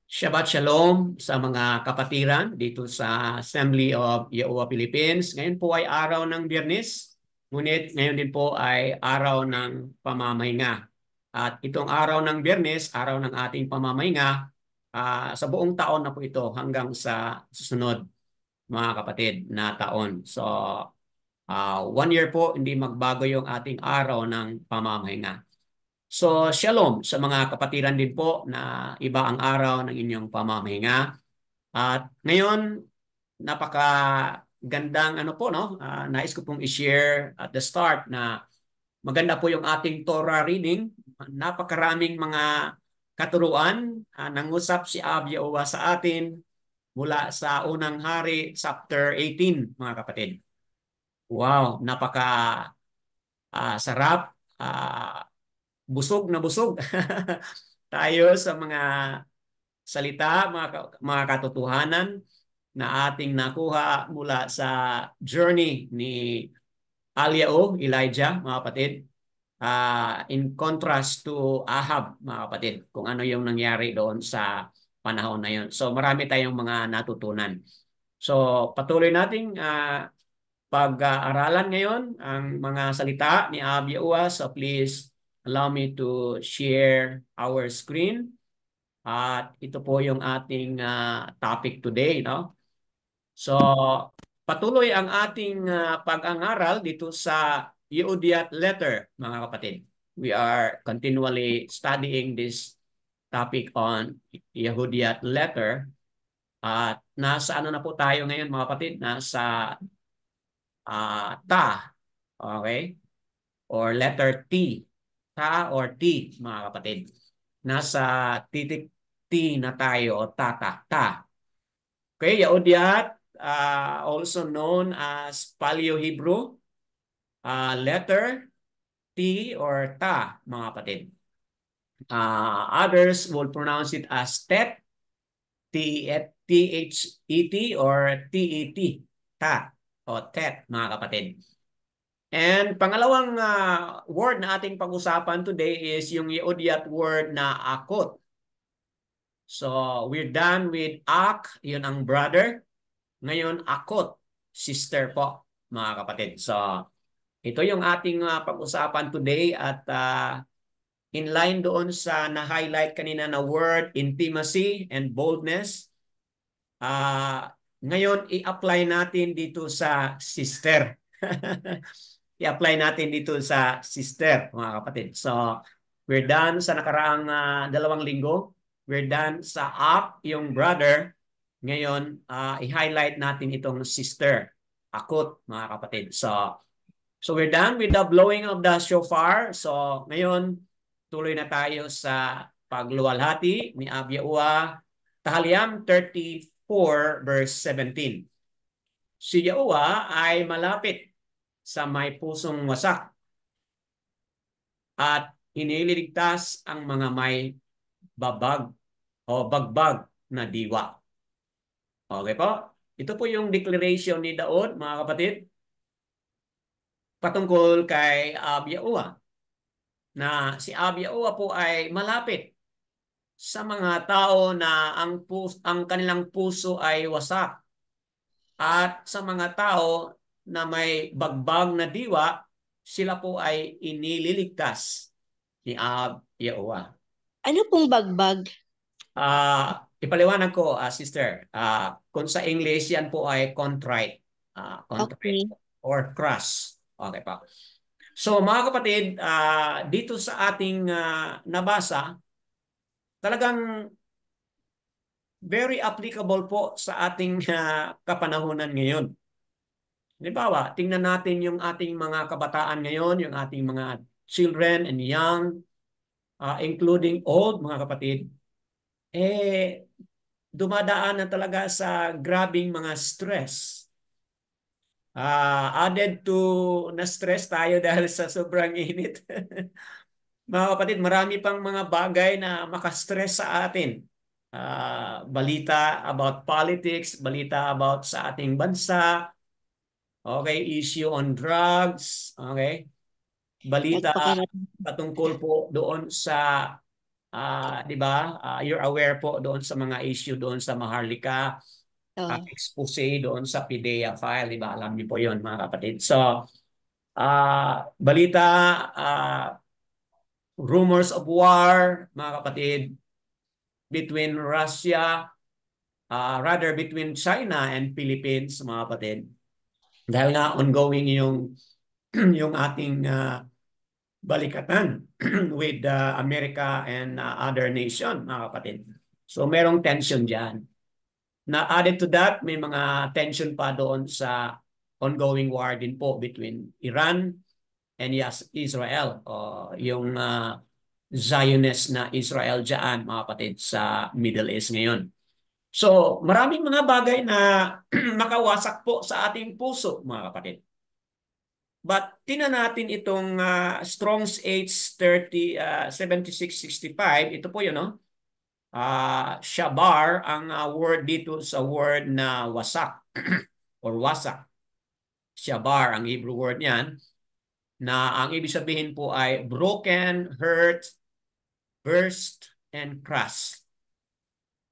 Shabbat Shalom sa mga kapatiran dito sa Assembly of Yehovah Philippines. Ngayon po ay araw ng Biyernes, ngunit ngayon din po ay araw ng pamamahinga. At itong araw ng Biyernes, araw ng ating pamamahinga, sa buong taon na po ito hanggang sa susunod mga kapatid na taon. So 1 year po, hindi magbago yung ating araw ng pamamahinga. So, shalom sa mga kapatiran din po na iba ang araw ng inyong pamamahinga. At ngayon, napakagandang ano po, no? Nais ko pong i-share at the start na maganda po yung ating Torah reading. Napakaraming mga katuruan. Nangusap si Abiyahua sa atin mula sa unang hari, chapter 18, mga kapatid. Wow, napaka sarap. Busog na busog tayo sa mga salita, mga katotohanan na ating nakuha mula sa journey ni Elijah, mga kapatid. In contrast to Ahab, mga kapatid, kung ano yung nangyari doon sa panahon na yun. So marami tayong mga natutunan. So patuloy nating pag-aaralan ngayon ang mga salita ni Abiyahua. So please allow me to share our screen. At ito po yung ating topic today, no? So patuloy ang ating pag-aaral dito sa Yehudiat letter, mga kapatid. We are continually studying this topic on Yehudiat letter. At nasa ano na po tayo ngayon, mga kapatid? Nasa ta, okay? Or letter T. Ta or T, mga kapatid. Nasa titik T na tayo o tata, ta. Okay, Yehudiat, also known as Paleo-Hebrew, letter T or ta, mga kapatid. Others will pronounce it as tet, T-H-E-T or T-E-T, ta o tet, mga kapatid. And pangalawang word na ating pag-usapan today is yung Yehudiat word na akot. So, we're done with ak, yun ang brother. Ngayon, akot, sister po, mga kapatid. So, ito yung ating pag-usapan today at in line doon sa na-highlight kanina na word, intimacy and boldness. Ngayon, i-apply natin dito sa sister. I-apply natin dito sa sister, mga kapatid. So, we're done sa nakaraang 2 linggo. We're done sa up, yung brother. Ngayon, i-highlight natin itong sister, akot, mga kapatid. So we're done with the blowing of the shofar. So, ngayon, tuloy na tayo sa pagluwalhati ni Abiyahua. Tahaliyam 34 verse 17. Si Yahuwah ay malapit sa may pusong wasak at iniligtas ang mga may babag o bagbag na diwa. Okay po? Ito po yung declaration ni Daud, mga kapatid, patungkol kay Abiyahua. Na si Abiyahua po ay malapit sa mga tao na ang kanilang puso ay wasak. At sa mga tao na may bagbag na diwa, sila po ay inililigtas ni Abiyahua. Ano pong bagbag? Ipaliwanag ko, sister. Kung sa English, yan po ay contrite. Contrite Okay. or cross. Okay pa. So mga kapatid, dito sa ating nabasa, talagang very applicable po sa ating kapanahunan ngayon. Halimbawa, tingnan natin yung ating mga kabataan ngayon, yung ating mga children and young, including old, mga kapatid, dumadaan na talaga sa grabing mga stress. Added to na-stress tayo dahil sa sobrang init. Mga kapatid, marami pang mga bagay na makastress sa atin. Balita about politics, balita about sa ating bansa, okay, issue on drugs, okay, balita Nagpapalala. patungkol po doon sa Di ba? You're aware po doon sa mga issue doon sa Maharlika, Oh. expose doon sa PIDEA file, di ba? Alam niyo po yon mga kapatid. So, balita, uh, rumors of war, mga kapatid, between Russia, rather between China and Philippines, mga kapatid. Dahil nga ongoing yung yung ating balikatan with America and other nation, mga kapatid. So merong tension diyan. Na added to that, may mga tension pa doon sa ongoing war din po between Iran and yes, Israel. Yung Zionist na Israel diyan, mga kapatid, sa Middle East ngayon. So, maraming mga bagay na makawasak po sa ating puso, mga kapatid. But tingnan natin itong Strong's H30 7665. Ito po 'yun, no? Shabar ang word dito sa word na wasak or wasak. Shabar ang Hebrew word niyan na ang ibig sabihin po ay broken, hurt, burst, and crush.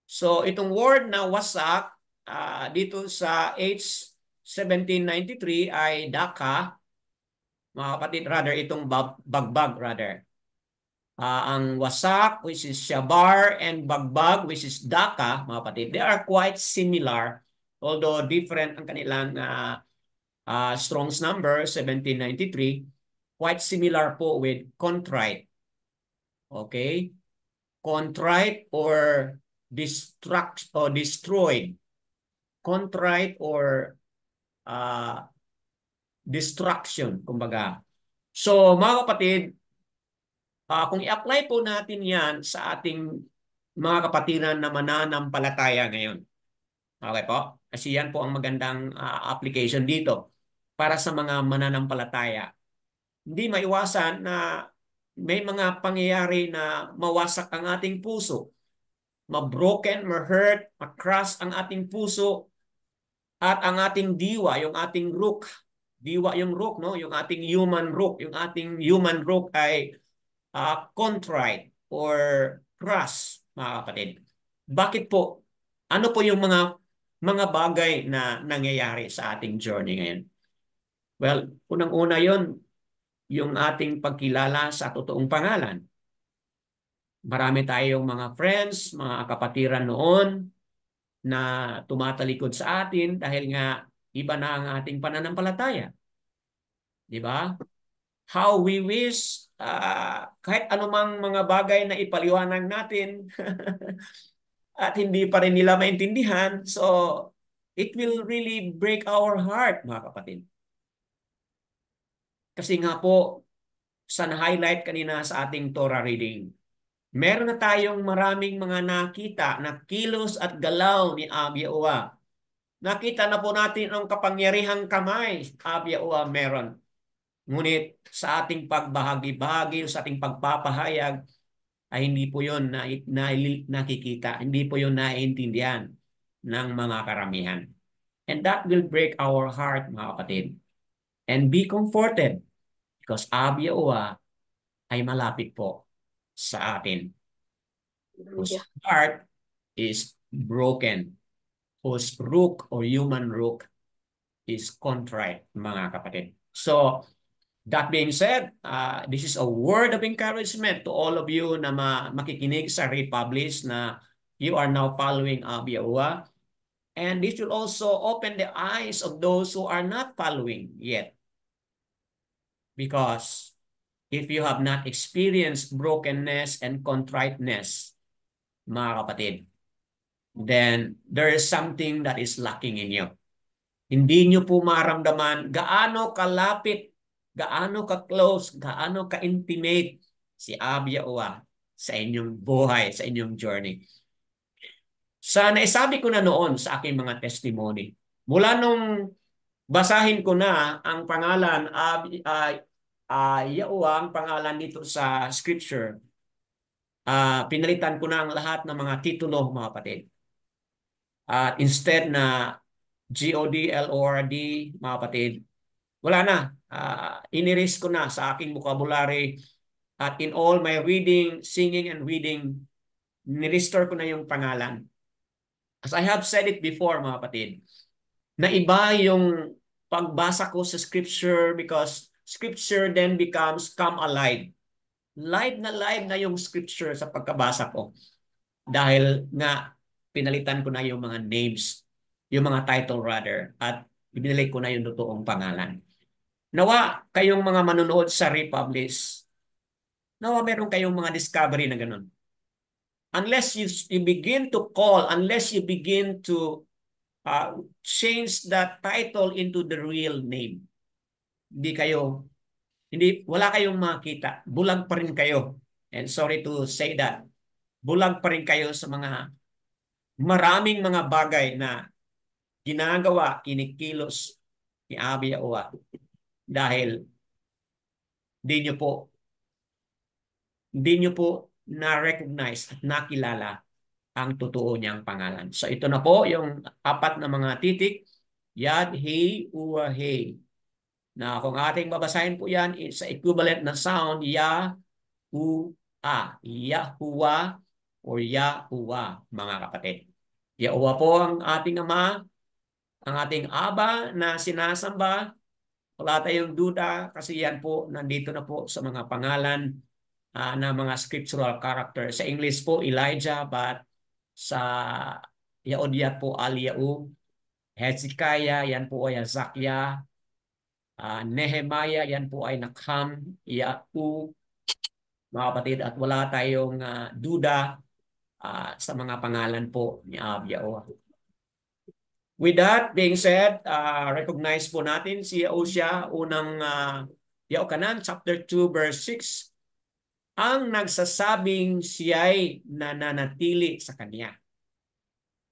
So itong word na wasak dito sa H1793 ay daka, mga kapatid, rather itong bagbag rather. Ang wasak, which is shabar, and bagbag, which is daka, mga kapatid, they are quite similar, although different ang kanilang Strong's number, 1793, quite similar po with contrite. Okay? Contrite or destruct or destroyed. Contrite or destruction, kumbaga. So, mga kapatid, kung i-apply po natin yan sa ating mga kapatiran na mananampalataya ngayon. Okay po? Kasi yan po ang magandang application dito para sa mga mananampalataya. Hindi maiwasan na may mga pangyayari na mawasak ang ating puso, ma-broken, ma-hurt, ma-crush ang ating puso, at ang ating diwa, yung ating rook, diwa yung rook, no? Yung ating human rook, yung ating human rook ay contrite or crush, mga kapatid. Bakit po? Ano po yung mga bagay na nangyayari sa ating journey ngayon? Well, unang-una yon, yung ating pagkilala sa totoong pangalan. Marami tayong mga friends, mga kapatiran noon na tumatalikod sa atin dahil nga iba na ang ating pananampalataya. Di ba? How we wish kahit anumang mga bagay na ipaliwanag natin at hindi pa rin nila maintindihan. So, it will really break our heart, mga kapatid. Kasi nga po, sa na-highlight kanina sa ating Torah reading, meron na tayong maraming mga nakita na kilos at galaw ni Ab Yahuwah. Nakita na po natin ang kapangyarihang kamay, Ab Yahuwah meron. Ngunit sa ating pagbahagi-bahagi, sa ating pagpapahayag, ay hindi po yun nakikita. Hindi po yun naiintindihan ng mga karamihan. And that will break our heart, mga kapatid. And be comforted because Ab Yahuwah ay malapit po sa atin. Whose heart is broken, whose rook or human rook is contrite, mga kapatid. So, that being said, this is a word of encouragement to all of you na makikinig sa Republish na you are now following Ab Yahuwah. And this will also open the eyes of those who are not following yet. Because if you have not experienced brokenness and contriteness, mga kapatid, then there is something that is lacking in you. Hindi nyo po maramdaman gaano kalapit, gaano ka-close, gaano ka-intimate si Ab Yahuwah sa inyong buhay, sa inyong journey. Sa naisabi ko na noon sa aking mga testimony, mula nung basahin ko na ang pangalan Yahuwah, ang pangalan dito sa scripture, pinalitan ko na ang lahat ng mga titulo, mga kapatid. At instead na God, Lord, mga kapatid, wala na. Iniris ko na sa aking vocabulary At in all my reading, singing, and reading, nirestore ko na yung pangalan. As I have said it before, mga kapatid, na iba yung pagbasa ko sa scripture because scripture then becomes come alive. Live na yung scripture sa pagkabasa ko. Dahil nga, pinalitan ko na yung mga names, yung mga title rather, at binili ko na yung totoong pangalan. Nawa kayong mga manonood sa Republish, nawa meron kayong mga discovery na ganun. Unless you begin to call, unless you begin to change that title into the real name, wala kayong makita. Bulag pa rin kayo. And sorry to say that. Bulag pa rin kayo sa mga maraming mga bagay na ginagawa, kinikilos ni Abi Yaowa dahil di nyo po na-recognize at nakilala ang totoo niyang pangalan. So ito na po yung apat na mga titik. Yad, He, Uwa, He. Na kung ating babasahin po yan, it's a equivalent na sound, Ya, U, A. Yahuwa or Yahuwa, mga kapatid. Yahuwa po ang ating Ama, ang ating Aba na sinasamba. Wala tayong duda kasi yan po, nandito na po sa mga pangalan na mga scriptural character. Sa English po, Elijah, but sa Yaodia po, Aliyahu. Hezekiah, yan po ay Zakya. Nehemiah, yan po ay Nakham, Yahu, mga kapatid. At wala tayong duda sa mga pangalan po ni Yaowa. With that being said, recognize po natin si Hosea, unang Yaokanan, chapter 2, verse 6, ang nagsasabing siya'y nananatili sa kanya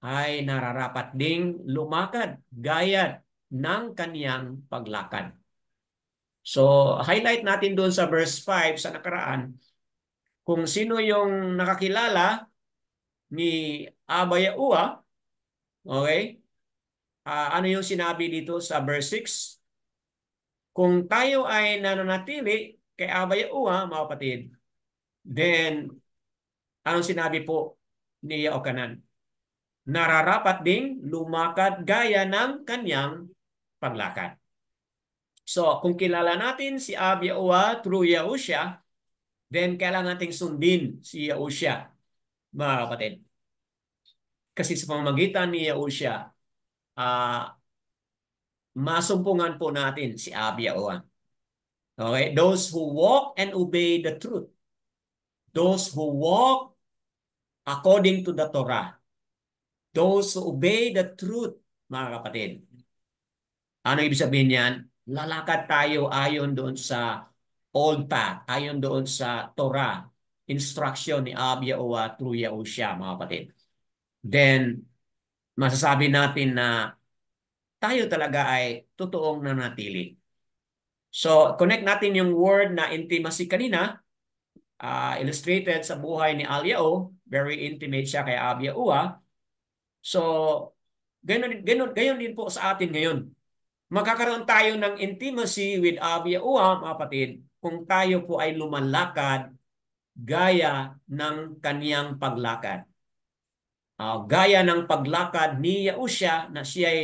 ay nararapat ding lumakad gaya ng kaniyang paglakad. So, highlight natin doon sa verse 5 sa nakaraan, kung sino yung nakakilala ni Aba Yaowa, okay? Ano yung sinabi dito sa verse 6? Kung tayo ay nananatili kay Aba Yaowa, mga kapatid, then, anong sinabi po ni Yaokanan? Nararapat ding lumakad gaya ng kanyang paglakad. So, kung kilala natin si Abi Yaowa through Yahusha, then kailangan nating sundin si Yahusha, mga kapatid. Kasi sa pamamagitan ni Yahusha, masumpungan po natin si Abi Yaowa. Okay? Those who walk and obey the truth. Those who walk according to the Torah. Those who obey the truth, mga kapatid. Ano ibig sabihin niyan? Lalakad tayo ayon doon sa old path, ayon doon sa Torah, instruction ni Abi Yaowa through Yahusha, mga kapatid. Then, masasabi natin na tayo talaga ay totoong nanatili. So, connect natin yung word na intimacy kanina, illustrated sa buhay ni Al-Yao. Very intimate siya kay Abi Yaowa. So, gayon din po sa atin ngayon. Magkakaroon tayo ng intimacy with Abi Yaowa, mga kapatid, kung tayo po ay lumalakad gaya ng kaniyang paglakad. Gaya ng paglakad ni Yahusha na siya ay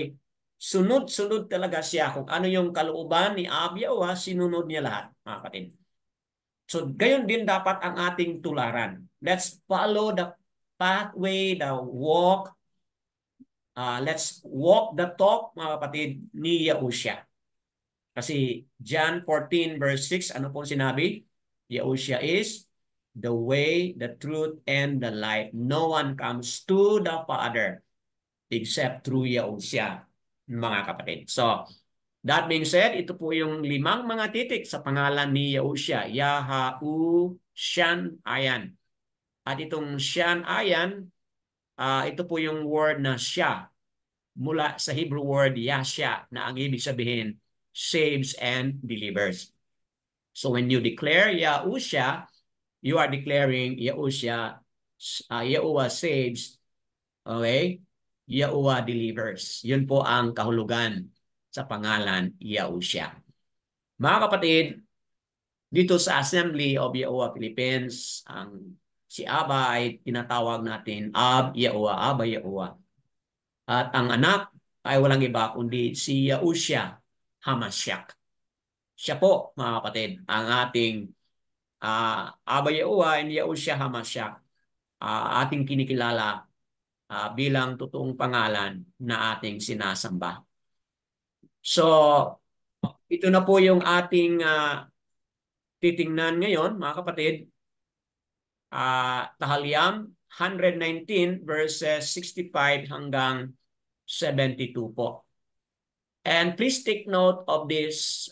sunod-sunod talaga siya. Kung ano yung kalooban ni Abi Yaowa, sinunod niya lahat, mga kapatid. So, gayon din dapat ang ating tularan. Let's follow the pathway, the walk. Let's walk the talk, mga kapatid, ni Yahusha. Kasi John 14 verse 6, ano pong sinabi? Yahusha is the way, the truth, and the life. No one comes to the Father except through Yahusha, mga kapatid. So, that being said, ito po yung 5 mga titik sa pangalan ni Yahusha. Yahu Shan Ayan. At itong Shan Ayan, ito po yung word na siya mula sa Hebrew word Yasha na ang ibig sabihin saves and delivers. So when you declare Yahusha, you are declaring Yahusha, Yahuwah saves, okay? Yahuwah delivers. Yun po ang kahulugan sa pangalan Yahusha. Mga kapatid, Dito sa Assembly of Yahuwah Philippines, si Aba ay tinatawag natin Ab Yahuwah, Aba Yahuwah. At ang anak ay walang iba kundi si Yahushua Hamashiach. Siya po, mga kapatid, ang ating Aba Yahuwah and Yahushua Hamashiach, ating kinikilala bilang totoong pangalan na ating sinasamba. So, ito na po yung ating titingnan ngayon, mga kapatid. Tahalyam 119 verses 65 hanggang 72 po. And please take note of this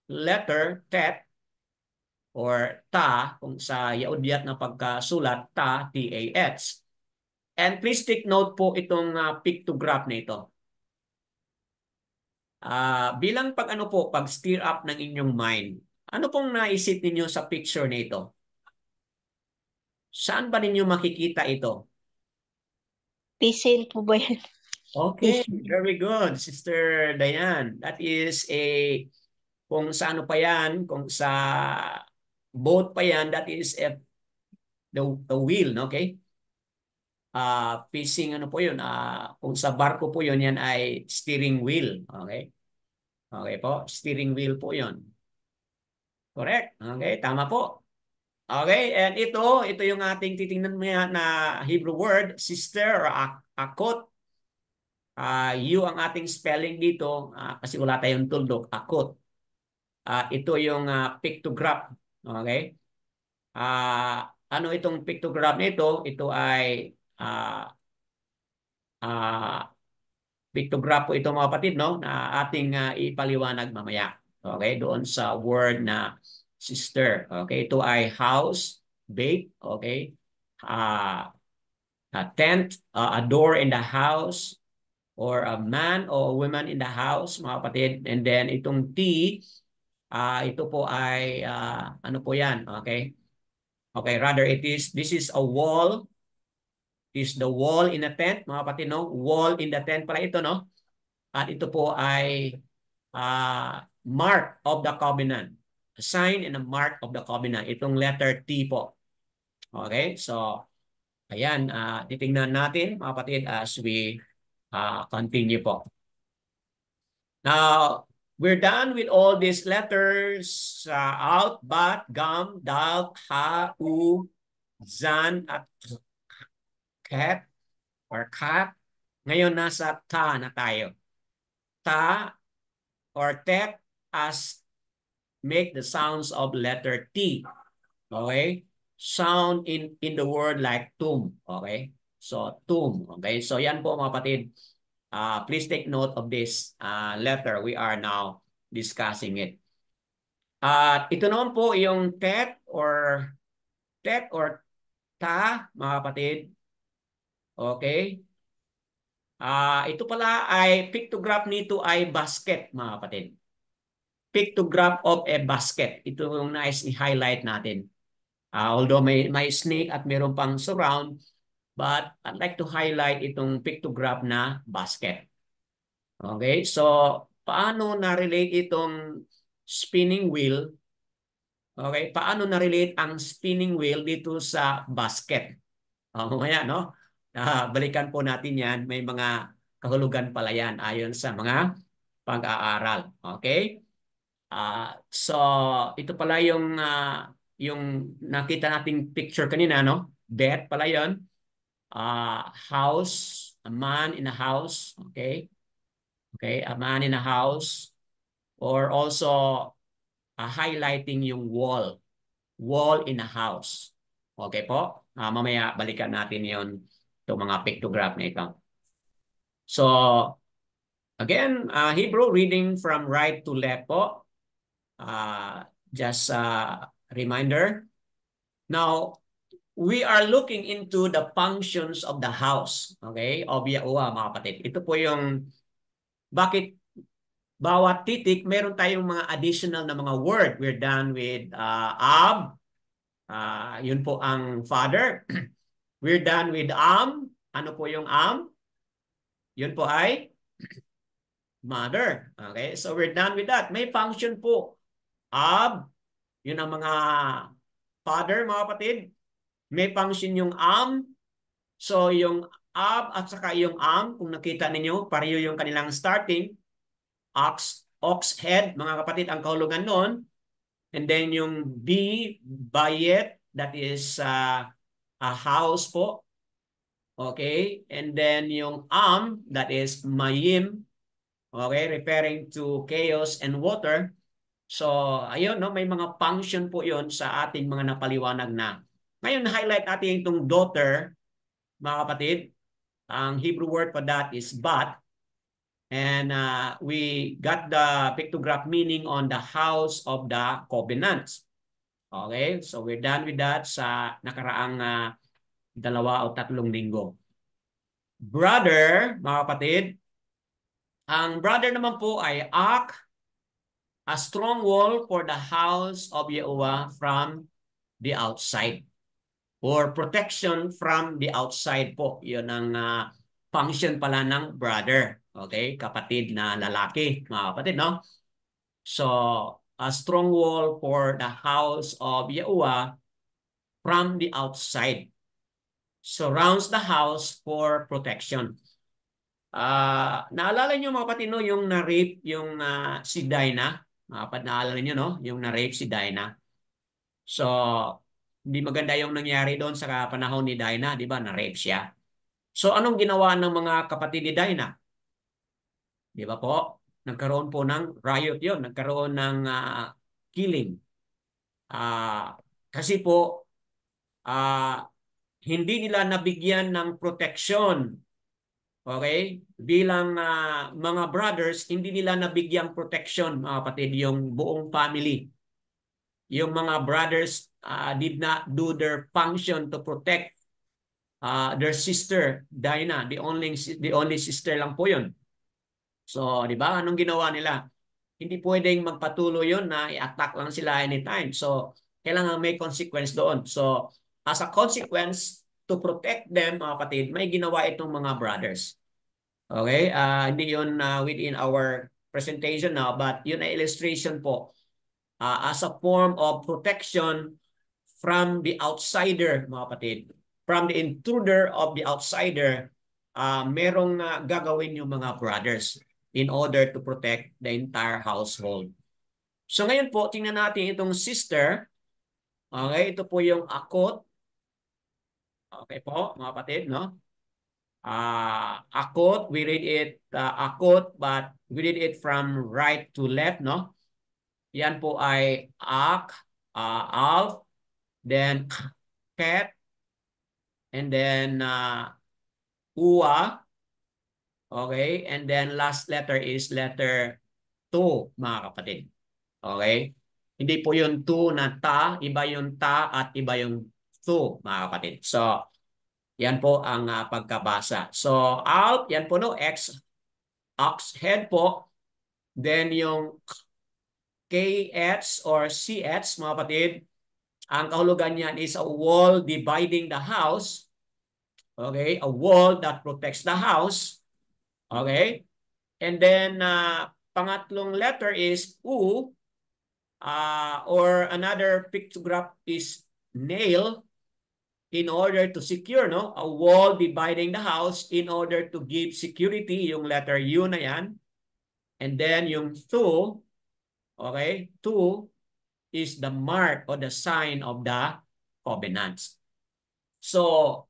letter, tet, or ta, kung sa Yaudyat na pagkasulat, ta, T-A-H. And please take note po itong pictograph na ito. Bilang pag stir up ng inyong mind, ano pong naisip ninyo sa picture na ito? Saan ba ninyo makikita ito? Pisil po ba yan? Okay, Pisil. very good, Sister Diane. That is kung sa ano pa yan, kung sa boat pa yan, that is the wheel, okay? Fishing, ano po yun? Kung sa barko po yun, yan ay steering wheel, okay? Okay po, steering wheel po yun. Correct, okay, tama po. Okay, and ito yung ating titingnan mo yan na Hebrew word, sister or akot. You ang ating spelling dito kasi wala tayong tuldok, akot. Ito yung pictograph. Okay? Ano itong pictograph nito? Ito ay pictograph po ito mga kapatid, no? Na ating ipaliwanag mamaya. Okay? Doon sa word na sister. Okay? Ito ay house, bake. Okay? A tent, a door in the house, or a man or a woman in the house, mga kapatid. And then itong T, ito po ay, ano po yan, okay? Okay, rather this is a wall. This is the wall in a tent, mga kapatid, no? Wall in the tent pala ito, no? At ito po ay mark of the covenant. A sign and a mark of the covenant. Itong letter T po. Okay, so, ayan, titingnan natin, mga kapatid, as we continue po. Now, we're done with all these letters, out, bat, gam, dal, ha, u, zan, at cat, or cat. Ngayon, nasa ta na tayo. Ta, or tet, as make the sounds of letter T. Okay? Sound in the word like tum. Okay? So, tum. Okay? So, yan po mga kapatid. Please take note of this letter. We are now discussing it. At ito naman po yung tet or ta, mga kapatid. Okay? Ito pala ay pictograph nito ay basket, mga kapatid. Pictograph of a basket. Ito yung nice i-highlight natin. Although may snake at meron pang surround, but I'd like to highlight itong pictograph na basket. Okay? So, paano na-relate itong spinning wheel? Okay? Paano na-relate ang spinning wheel dito sa basket? Mamaya, no? Balikan po natin yan. May mga kahulugan pala yan ayon sa mga pag-aaral. Okay? So, ito pala yung nakita nating picture kanina, no? Bed pala yon. House, a man in a house. Okay? Okay, a man in a house. Or also, highlighting yung wall. Wall in a house. Okay po? Mamaya balikan natin yon itong mga pictograph na ito. So, again, Hebrew reading from right to left po. Just a reminder. Now, we are looking into the functions of the house. Okay? Of Yahuwah, mga kapatid. Ito po yung bakit bawat titik, meron tayong mga additional na mga word. We're done with Ab. Yun po ang father. We're done with Am. Ano po yung Am? Yun po ay mother. Okay? So we're done with that. May function po Ab, yun ang mga father, mga kapatid. May function yung am. So yung ab at saka yung am, kung nakita ninyo, pareho yung kanilang starting. Ox head, mga kapatid, ang kahulugan noon. And then yung B, bayet, that is a house po. Okay? And then yung that is mayim. Okay? Referring to chaos and water. So, ayun, no? May mga function po yon sa ating mga napaliwanag na. Ngayon, highlight natin itong daughter, mga kapatid. Ang Hebrew word for that is bat. And we got the pictograph meaning on the house of the covenant. Okay? So, we're done with that sa nakaraang 2 o 3 linggo. Brother, mga kapatid, ang brother naman po ay a strong wall for the house of Yehovah from the outside. Or protection from the outside po. Yun ang function pala ng brother. Okay? Kapatid na lalaki, mga kapatid, no? So, a strong wall for the house of Yehovah from the outside. Surrounds the house for protection. Naalala niyo mga kapatid, no, yung na-rape yung si Dinah? Mga kapatid, naalala niyo, no? Yung na-rape si Dinah. So, hindi maganda yung nangyari doon sa panahon ni Dinah, di ba? Na-rape siya. So, anong ginawa ng mga kapatid ni Dinah? Di ba po? Nagkaroon po ng riot yon, nagkaroon ng killing. Kasi po, uh, hindi nila nabigyan ng protection. Okay? Bilang mga brothers, hindi nila nabigyang protection, mga kapatid, yung buong family. Yung mga brothers did not do their function to protect their sister, Dinah. The only sister lang po yun. So, di ba? Anong ginawa nila? Hindi pwedeng magpatuloy yun na i-attack lang sila anytime. So, kailangan may consequence doon. So, as a consequence, to protect them, mga kapatid, may ginawa itong mga brothers. Okay? Hindi yun within our presentation now, but yun ay illustration po. As a form of protection from the outsider, mga kapatid. From the intruder of the outsider, merong gagawin yung mga brothers in order to protect the entire household. So ngayon po, tingnan natin itong sister. Okay, ito po yung akot. Okay po, mga kapatid, no? Akot, we read it akot, but we read it from right to left, no? Yan po ay alf, then cat, and then uwa. Okay, and then last letter is letter 2, mga kapatid. Okay? Hindi po yung 2 na ta, iba yung ta at iba yung 2, mga kapatid. So, yan po ang pagkabasa. So, alf, yan po no, ox head po. Then yung KH or CH, mga kapatid, ang kahulugan niyan is a wall dividing the house. Okay? A wall that protects the house. Okay? And then, pangatlong letter is U, or another pictograph is nail, in order to secure, no? A wall dividing the house in order to give security, yung letter U na yan. And then yung 2, okay? 2 is the mark or the sign of the covenants. So,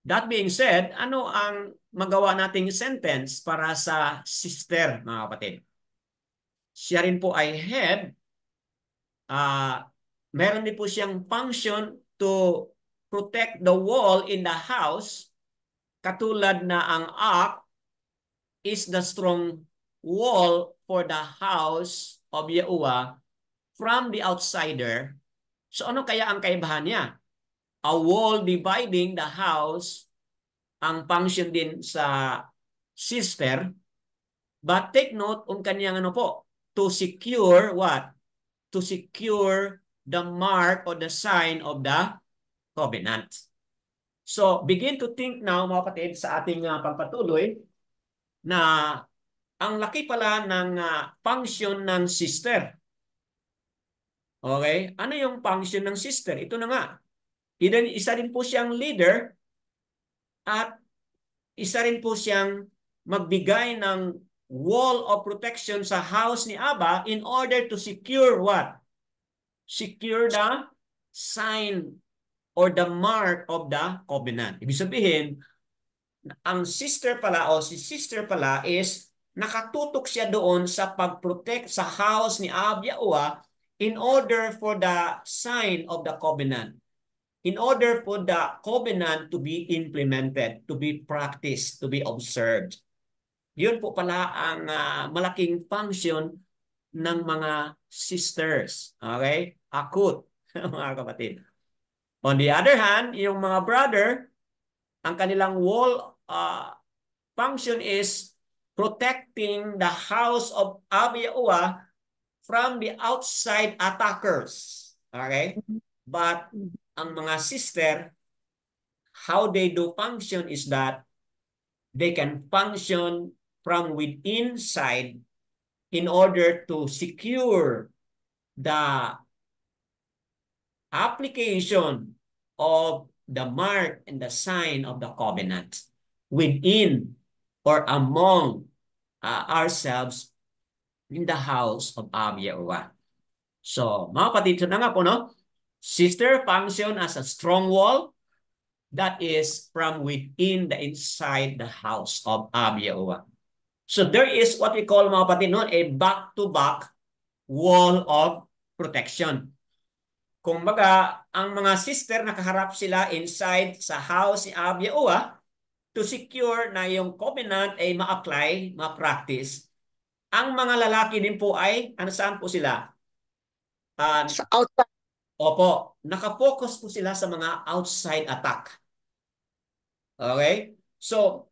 that being said, ano ang magawa nating sentence para sa sister, mga kapatid? Siya rin po ay head. Meron din po siyang function to protect the wall in the house, katulad na ang ark is the strong wall for the house of Yehovah from the outsider. So ano kaya ang kaibahan niya? A wall dividing the house ang function din sa sister. But take note kung kanyang ano po, to secure what? To secure the mark or the sign of the covenant. So, begin to think now, mga kapatid, sa ating pagpatuloy na ang laki pala ng function ng sister. Okay? Ano yung function ng sister? Ito na nga. Isa rin po siyang leader at isa rin po siyang magbigay ng wall of protection sa house ni Abba in order to secure what? Secure the sign or the mark of the covenant. Ibig sabihin, ang sister pala o si sister pala is nakatutok siya doon sa pag-protect sa house ni Abyaua in order for the sign of the covenant. In order for the covenant to be implemented, to be practiced, to be observed. Yun po pala ang malaking function ng mga sisters. Okay? Akut, mga kapatid. On the other hand, yung mga brother, ang kanilang wall function is protecting the house of Abiyaua from the outside attackers. Okay? But ang mga sister, how they do function is that they can function from within side in order to secure the application of the mark and the sign of the covenant within or among ourselves in the house of Abiyaua. So, mga kapatid, ito na nga po, no? Sister function as a strong wall that is from within the inside the house of Abiyaua. So, there is what we call, mga kapatid, no? A back-to-back wall of protection. Kung baga, ang mga sister nakaharap sila inside sa house ni Abiyaua to secure na yung covenant ay ma-apply, ma-practice. Ang mga lalaki din po ay, ano saan po sila? Sa outside. Opo, nakafocus po sila sa mga outside attack. Okay? So,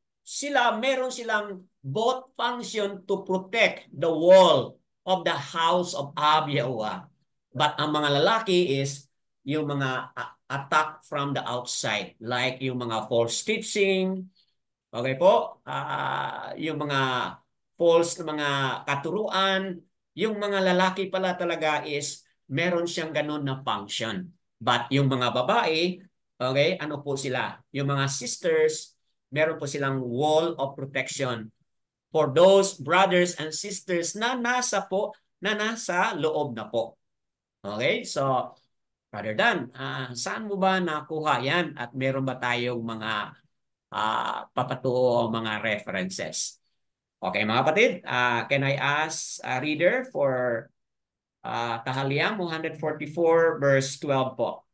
meron silang both function to protect the wall of the house of Abiyaua. But ang mga lalaki is yung mga attack from the outside. Like yung mga false teaching, okay po? Yung mga false na mga katuruan, yung mga lalaki pala talaga is meron siyang ganun na function. But yung mga babae, okay, ano po sila? Yung mga sisters, meron po silang wall of protection for those brothers and sisters na nasa loob na po. Okay? So, Brother Dan, saan mo ba nakuha yan? At meron ba tayong mga papatuo mga references? Okay, mga kapatid, can I ask a reader for Kahaliang 144 verse 12 po?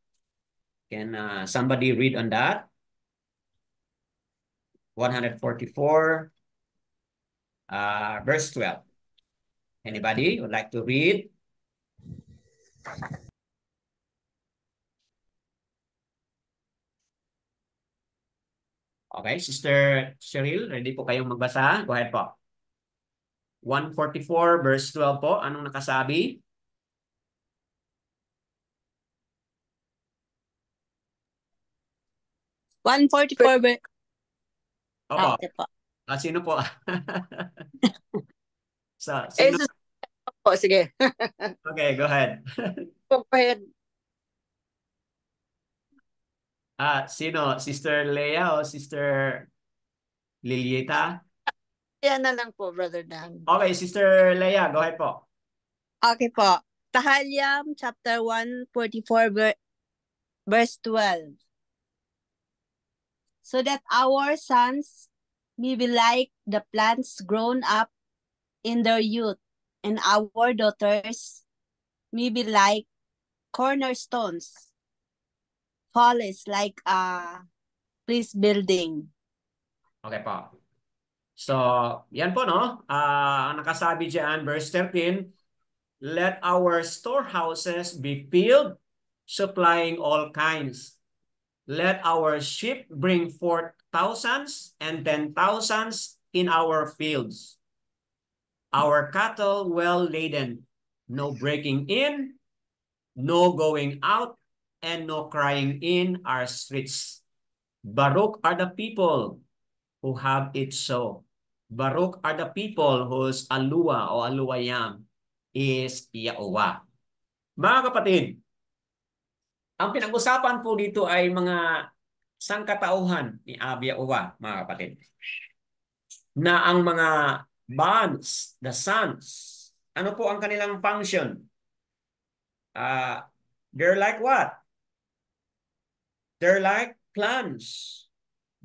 Can somebody read on that? 144 verse 12. Anybody would like to read? Okay, Sister Cheryl, ready po kayong magbasa? Go ahead po. 144 verse 12 po. Anong nakasabi? 144 Opo. okay po. Sino po? Eh, Sino? po, sige. Okay, go ahead. Go ahead. Sino? Sister Leia o Sister Lilieta? Yan na lang po, Brother Dan. Okay, Sister Leia, go ahead po. Okay po. Tahalyam chapter 144 verse 12. So that our sons may be like the plants grown up in their youth, and our daughters may be like cornerstones, polished like a priest building. Okay po. So, yan po, no? Ang nakasabi dyan, verse 13, let our storehouses be filled, supplying all kinds. Let our sheep bring forth thousands and 10,000s in our fields. Our cattle well laden, no breaking in, no going out, and no crying in our streets. Baruch are the people who have it so. Baruch are the people whose alua o aluayam is Yahuwah. Mga kapatid, ang pinag-usapan po dito ay mga sangkatauhan ni Abia Uwa, mga kapatid. Na ang mga bonds, the sons, ano po ang kanilang function? They're like what? They're like plants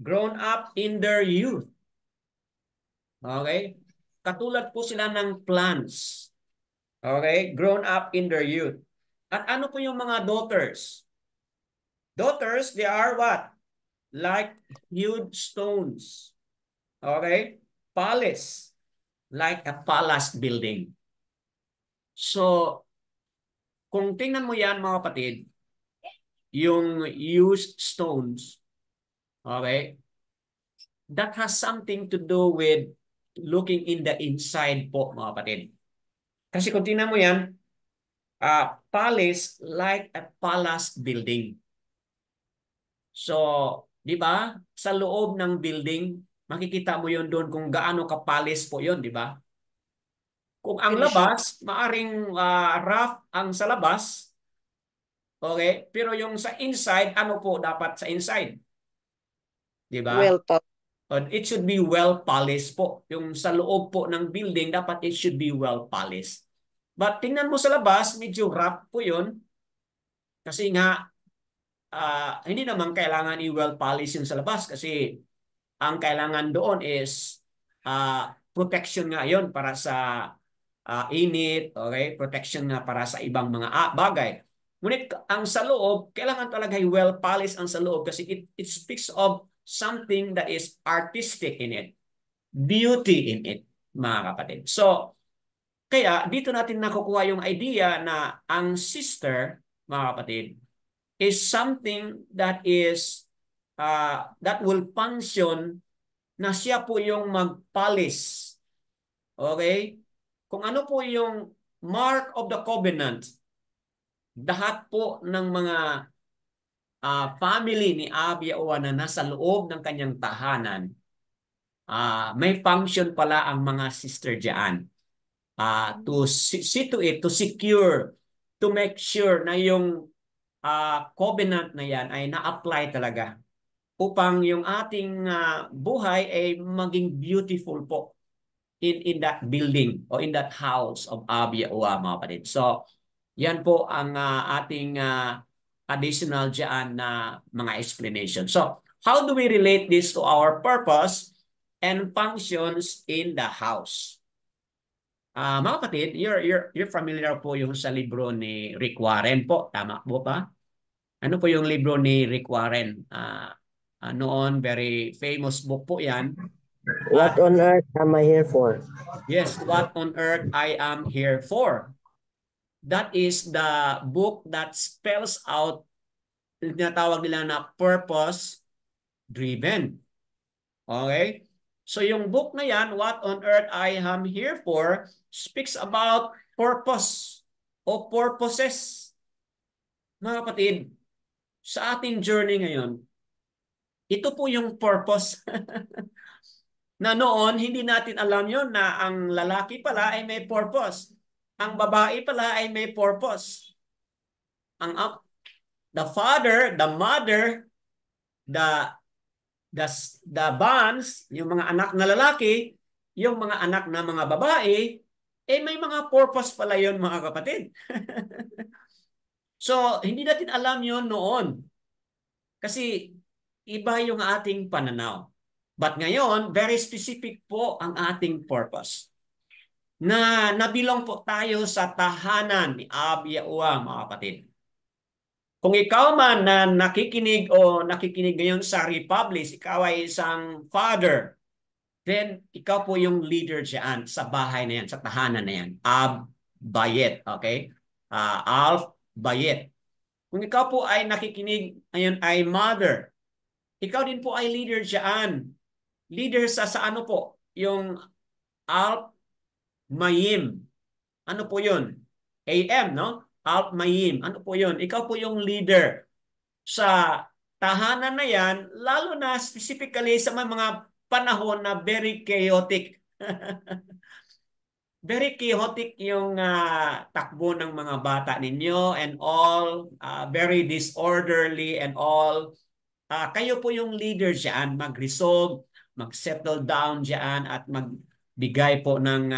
grown up in their youth. Okay? Katulad po sila ng plants. Okay? Grown up in their youth. At ano po yung mga daughters? Daughters, they are what? Like huge stones. Okay? Palace. Like a palace building. So, kung tingnan mo yan mga kapatid, yung used stones, okay, that has something to do with looking in the inside po mga kapatid. Kasi kung tingnan mo yan, palace like a palace building. So, di ba, sa loob ng building, makikita mo yon doon kung gaano ka-palace po yon, di ba? Kung ang Finish. labas, maaring rough ang sa labas, okay? Pero yung sa inside, ano po dapat sa inside? Di ba? Well po. It should be well polished po. Yung sa loob po ng building, dapat it should be well polished. But tingnan mo sa labas, medyo rough po yun. Kasi nga, hindi naman kailangan i-well polished yung sa labas kasi ang kailangan doon is protection nga yun para sa init, okay? Protection nga para sa ibang mga bagay. Ngunit ang sa loob, kailangan talaga well polished ang sa loob kasi it speaks of something that is artistic in it, beauty in it, mga kapatid. So, kaya dito natin nakukuha yung idea na ang sister, mga kapatid, is something that is that will function na siya po yung mag-polish. Okay? Kung ano po yung mark of the covenant, lahat po ng mga family ni Abia Owa na nasa loob ng kanyang tahanan, may function pala ang mga sister diyan. To see to it, to secure, to make sure na yung covenant na yan ay na-apply talaga upang yung ating buhay ay maging beautiful po in that building or in that house of Abia Owa, mga kapatid. So, yan po ang ating additional dyan na mga explanation. So, how do we relate this to our purpose and functions in the house? Mga kapatid, you're familiar po yung sa libro ni Rick Warren po. Tama po ba? Ano po yung libro ni Rick Warren? Noon, very famous book po yan. What on earth am I here for? Yes, What on Earth I Am Here For. That is the book that spells out, tinatawag nila na purpose-driven. Okay? So yung book na yan, What on Earth I Am Here For, speaks about purpose o purposes. Mga kapatid, sa ating journey ngayon, ito po yung purpose. Na noon, hindi natin alam yon na ang lalaki pala ay may purpose. Ang babae pala ay may purpose. The father, the mother, the the bonds, yung mga anak na lalaki, yung mga anak na mga babae, may mga purpose pala yon, mga kapatid. So, hindi natin alam yon noon. Kasi iba yung ating pananaw. But ngayon, very specific po ang ating purpose. Na nabilong po tayo sa tahanan ni Abia Uwa, mga kapatid. Kung ikaw man na nakikinig o nakikinig ngayon sa Republic, ikaw ay isang father, then ikaw po yung leader dyan sa bahay na yan, sa tahanan na yan. Ab Bayet, okay? Alf Bayet. Kung ikaw po ay nakikinig ngayon ay mother, ikaw din po ay leader dyan. Leader sa ano po? Yung Alp Mayim. Ano po yun? AM, no? Alp Mayim. Ano po yun? Ikaw po yung leader sa tahanan na yan, lalo na specifically sa mga panahon na very chaotic. very chaotic yung takbo ng mga bata ninyo and all, very disorderly and all. Kayo po yung leader dyan, mag-resolve, mag-settle down dyan at magbigay po ng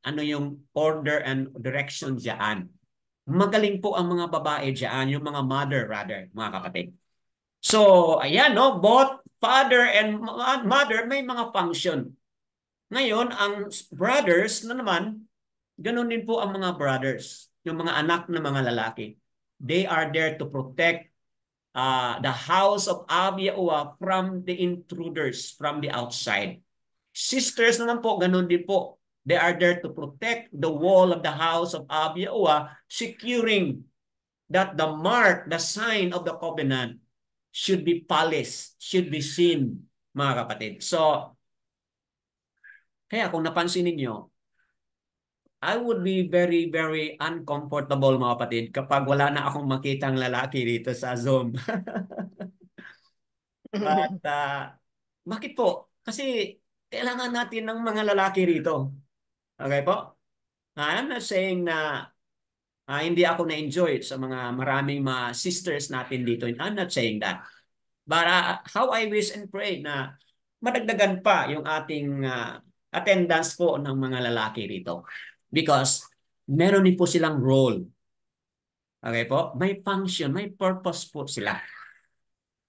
ano yung order and direction dyan. Magaling po ang mga babae dyan, yung mga mother rather, mga kapatid. So, ayan, no, both father and mother may mga function. Ngayon, ang brothers na naman, ganun din po ang mga brothers, yung mga anak ng mga lalaki. They are there to protect the house of Abiyaoa from the intruders from the outside. Sisters naman po, ganun din po. They are there to protect the wall of the house of Abiyaoa, securing that the mark, the sign of the covenant should be polished, should be seen, mga kapatid. So, kaya kung napansin ninyo, I would be very, very uncomfortable, mga kapatid, kapag wala na akong makitang lalaki dito sa Zoom. But, bakit po? Kasi kailangan natin ng mga lalaki rito. Okay po? I'm not saying na hindi ako na-enjoy sa mga maraming mga sisters natin dito. I'm not saying that. But how I wish and pray na madagdagan pa yung ating attendance po ng mga lalaki rito. Because meron din po silang role. Okay po? May function, may purpose po sila.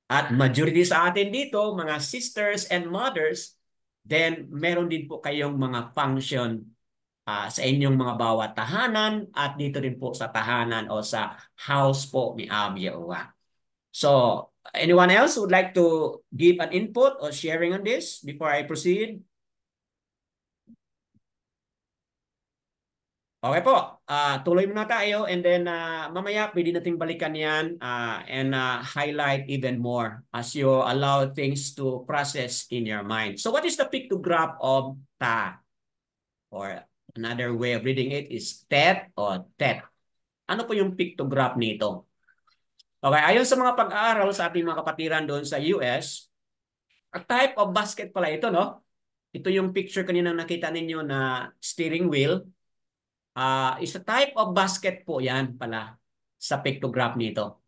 At majority sa atin dito, mga sisters and mothers, then meron din po kayong mga function sa inyong mga bawat tahanan at dito rin po sa tahanan o sa house po ni Abiyaoa. So, anyone else would like to give an input or sharing on this before I proceed? Okay po, tuloy muna tayo and then mamaya pwede nating balikan yan and highlight even more as you allow things to process in your mind. So what is the pictograph of ta? Or another way of reading it is tet or tet. Ano po yung pictograph nito? Okay, ayon sa mga pag-aaral sa ating mga kapatiran doon sa US, a type of basket pala ito, no? Ito yung picture kanina nakita ninyo na steering wheel. Is a type of basket po yan pala sa pictograph nito.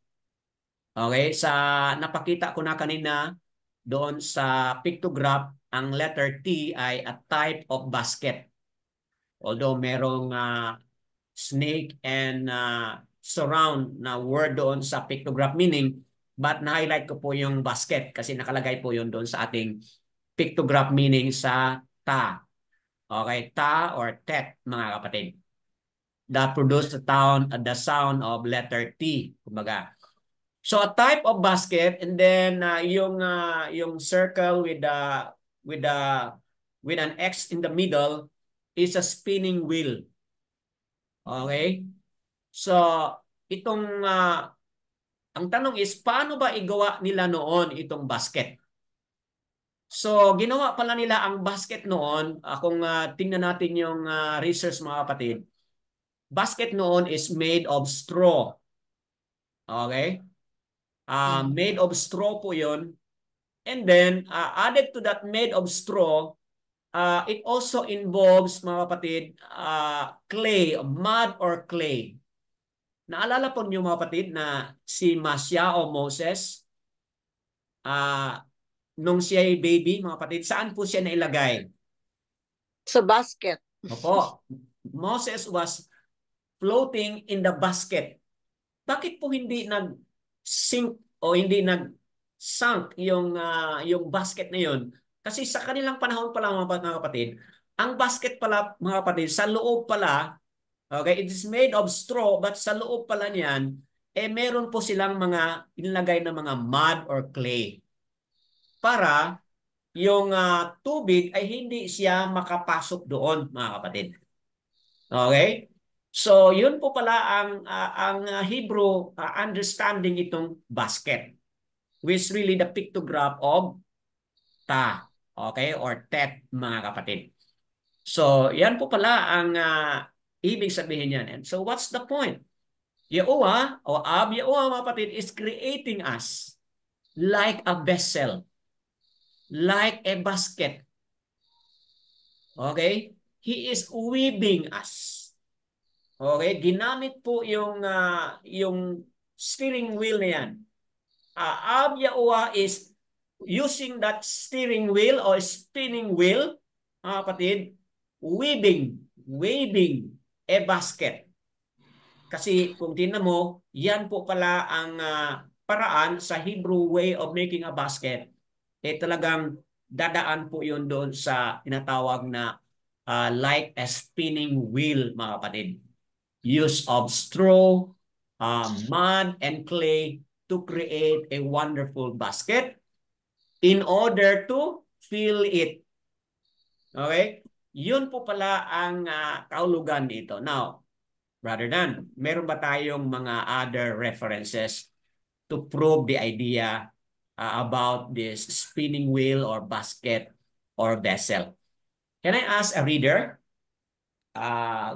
Okay, sa napakita ko na kanina doon sa pictograph, ang letter T ay a type of basket. Although merong snake and surround na word doon sa pictograph meaning, but na-highlight ko po yung basket kasi nakalagay po yun doon sa ating pictograph meaning sa ta. Okay, ta or tet, mga kapatid. That produce the sound of letter T, kumbaga. So a type of basket and then yung circle with an X in the middle is a spinning wheel. Okay? So itong ang tanong is paano ba igawa nila noon itong basket? So ginawa pala nila ang basket noon, kung tingnan natin yung research, mga kapatid. Basket noon is made of straw. Okay? Made of straw po yun. And then, added to that made of straw, it also involves, mga kapatid, clay, mud or clay. Naalala po niyo, mga kapatid, na si Masya o Moses, nung siya ay baby, mga kapatid, saan po siya nailagay? Sa basket. Opo. Moses was floating in the basket. Bakit po hindi nag-sink o hindi nag-sunk yung basket na yun? Kasi sa kanilang panahon pala, mga kapatid, ang basket pala, mga kapatid, sa loob pala, okay, it is made of straw, but sa loob pala niyan, meron po silang mga inilagay na mga mud or clay. Para yung tubig ay hindi siya makapasok doon, mga kapatid. Okay? So, yun po pala ang Hebrew understanding itong basket, which really the pictograph of ta, okay, or tet, mga kapatid. So, yan po pala ang ibig sabihin yan. And so, what's the point? Yahuwah o Yahuwah, mga kapatid, is creating us like a vessel, like a basket. Okay? He is weaving us. Okay, ginamit po yung steering wheel na yan. Ab Yahuwah is using that steering wheel or spinning wheel, mga kapatid, waving a basket. Kasi kung tingnan mo, yan po pala ang paraan sa Hebrew way of making a basket. Talagang dadaan po yun doon sa tinatawag na like a spinning wheel, mga kapatid. Use of straw, mud, and clay to create a wonderful basket in order to fill it. Okay? Yun po pala ang kaulugan nito. Now, Brother Dan, meron ba tayong mga other references to prove the idea about this spinning wheel or basket or vessel? Can I ask a reader?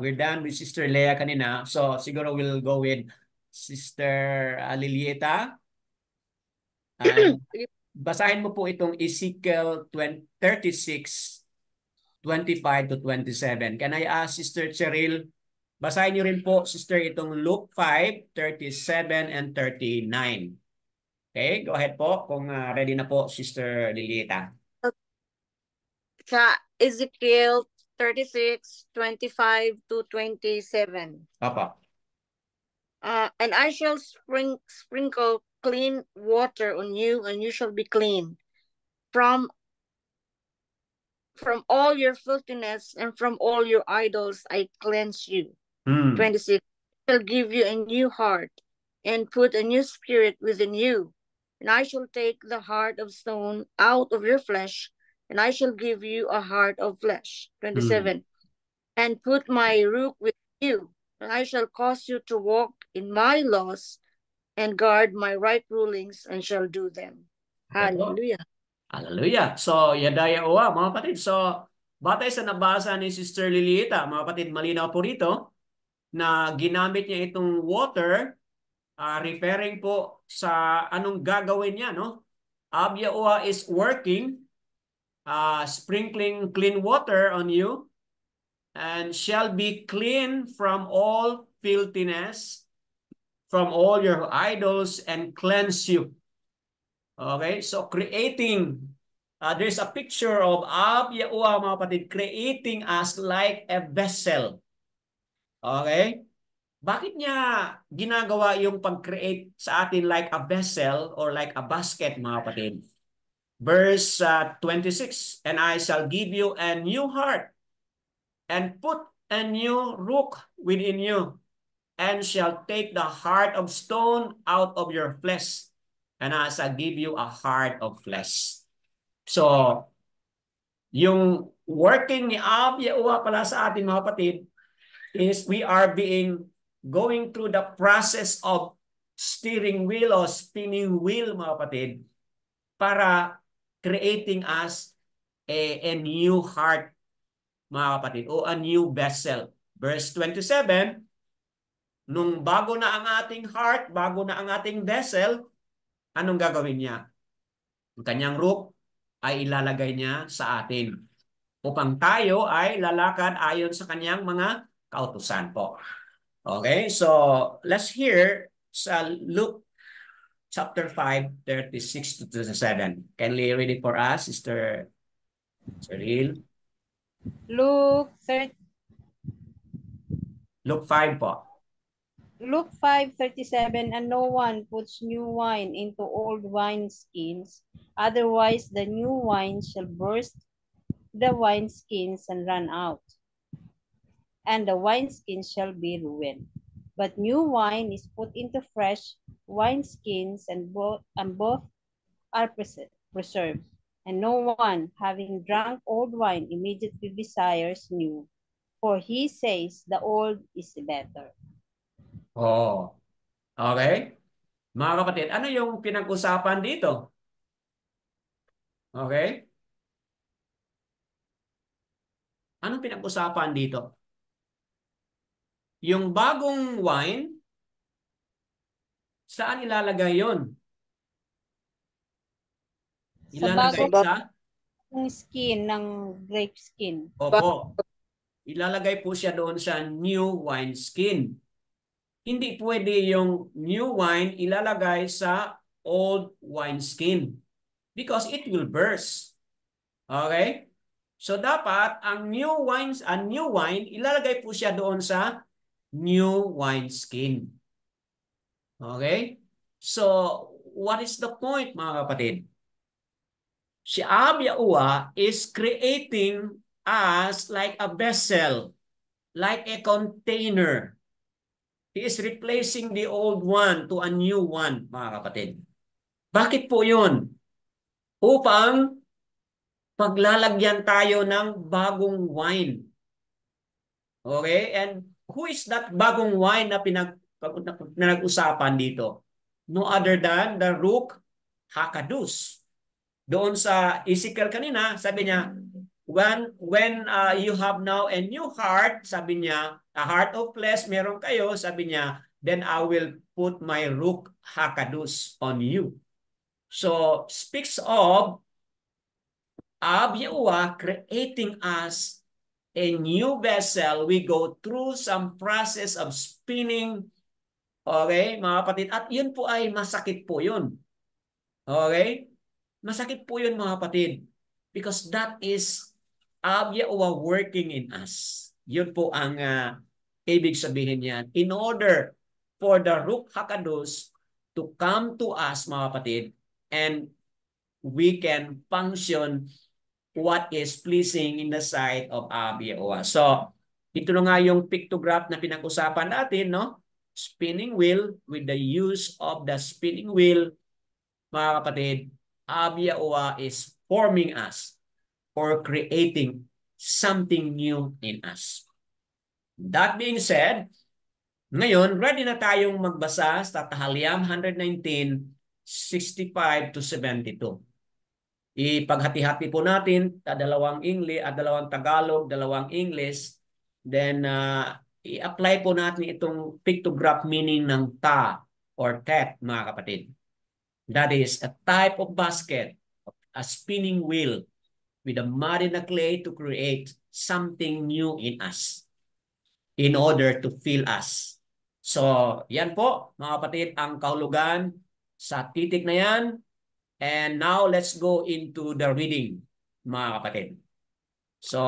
We're done with Sister Leah kanina. So siguro we'll go with Sister Lilieta. Basahin mo po itong Ezekiel 36, 25 to 27. Can I ask Sister Cheryl? Basahin niyo rin po, Sister, itong Luke 5, 37 and 39. Okay, go ahead po kung ready na po, Sister Lilieta. Sa Ezekiel 36, 25 to 27. Papa. And I shall sprinkle clean water on you, and you shall be clean from all your filthiness, and from all your idols I cleanse you. 26. I shall give you a new heart, and put a new spirit within you. And I shall take the heart of stone out of your flesh, and I shall give you a heart of flesh. 27. And put my ruach within you, and I shall cause you to walk in my laws, and guard my right rulings, and shall do them. Hallelujah. Hallelujah. So, Yadaya Owa, mga kapatid. So, batay sa nabasa ni Sister Lilieta, mga kapatid, malinaw po rito na ginamit niya itong water, referring po sa anong gagawin niya, no? Ab Yahuwah is working, sprinkling clean water on you, and shall be clean from all filthiness, from all your idols, and cleanse you. Okay, so creating, there's a picture of Ab Yahuwah, mga kapatid, creating us like a vessel. Okay? Bakit niya ginagawa yung pag-create sa atin like a vessel or like a basket, mga kapatid? Verse 26, and I shall give you a new heart, and put a new ruach within you, and shall take the heart of stone out of your flesh, and I shall give you a heart of flesh. So, yung working ni Ab Yahuwah pala sa atin, mga kapatid, is we are going through the process of steering wheel or spinning wheel, mga kapatid, para creating us a new heart, mga kapatid, o a new vessel. Verse 27, nung bago na ang ating heart, bago na ang ating vessel, anong gagawin niya? Ang kanyang ruach ay ilalagay niya sa atin upang tayo ay lalakad ayon sa kanyang mga kautusan po. Okay, so let's hear sa Luke chapter 5, 36 to 37. Kindly read it for us, Sister Cheryl. Luke 5 po. Luke 5:37, and no one puts new wine into old wineskins, otherwise the new wine shall burst the wineskins and run out, and the wineskins shall be ruined. But new wine is put into fresh wineskins, and both are preserved. And no one, having drunk old wine, immediately desires new, for he says the old is better. Oh. Okay? Mga kapatid, ano yung pinag-usapan dito? Okay? Anong pinag-usapan dito? Yung bagong wine, saan ilalagay yon? Ilalagay sa Yung skin ng grape skin. Opo. ilalagay po siya doon sa new wineskin. Hindi pwede yung new wine ilalagay sa old wineskin because it will burst. Okay? So dapat ang new wine ilalagay po siya doon sa new wineskin. Okay? So what is the point, mga kapatid? Si Ab Yahuwah is creating us like a vessel, like a container. He is replacing the old one to a new one, mga kapatid. Bakit po yun? Upang paglalagyan tayo ng bagong wine. Okay? And who is that bagong wine na pinag-usapan dito? No other than the Ruach HaKodesh. Doon sa Ezekiel kanina, sabi niya, when you have now a new heart, sabi niya, a heart of flesh meron kayo, sabi niya, then I will put my Ruach HaKodesh on you. So, speaks of Yahuwah creating us a new vessel. We go through some process of spinning. Okay, mga kapatid. At yun po ay masakit po yun. Okay? Masakit po yun, mga kapatid. Because that is Yahuwah working in us. Yun po ang ibig sabihin niyan. In order for the Ruach HaKodesh to come to us, mga kapatid, and we can function what is pleasing in the sight of Yahuwah. So, ito na nga yung pictograph na pinag-usapan natin, no? Spinning wheel, with the use of the spinning wheel, mga kapatid, Yahuwah is forming us or creating something new in us. That being said, ngayon, ready na tayong magbasa sa Tahaliam 119, 65 to 72. Ipaghati-hati po natin sa dalawang English at dalawang Tagalog, dalawang English. Then, i-apply po natin itong pictograph meaning ng ta or tet, mga kapatid. That is a type of basket, a spinning wheel with a mud and a clay to create something new in us in order to fill us. So, yan po, mga kapatid, ang kahulugan sa titik na yan. And now, let's go into the reading, mga kapatid. So,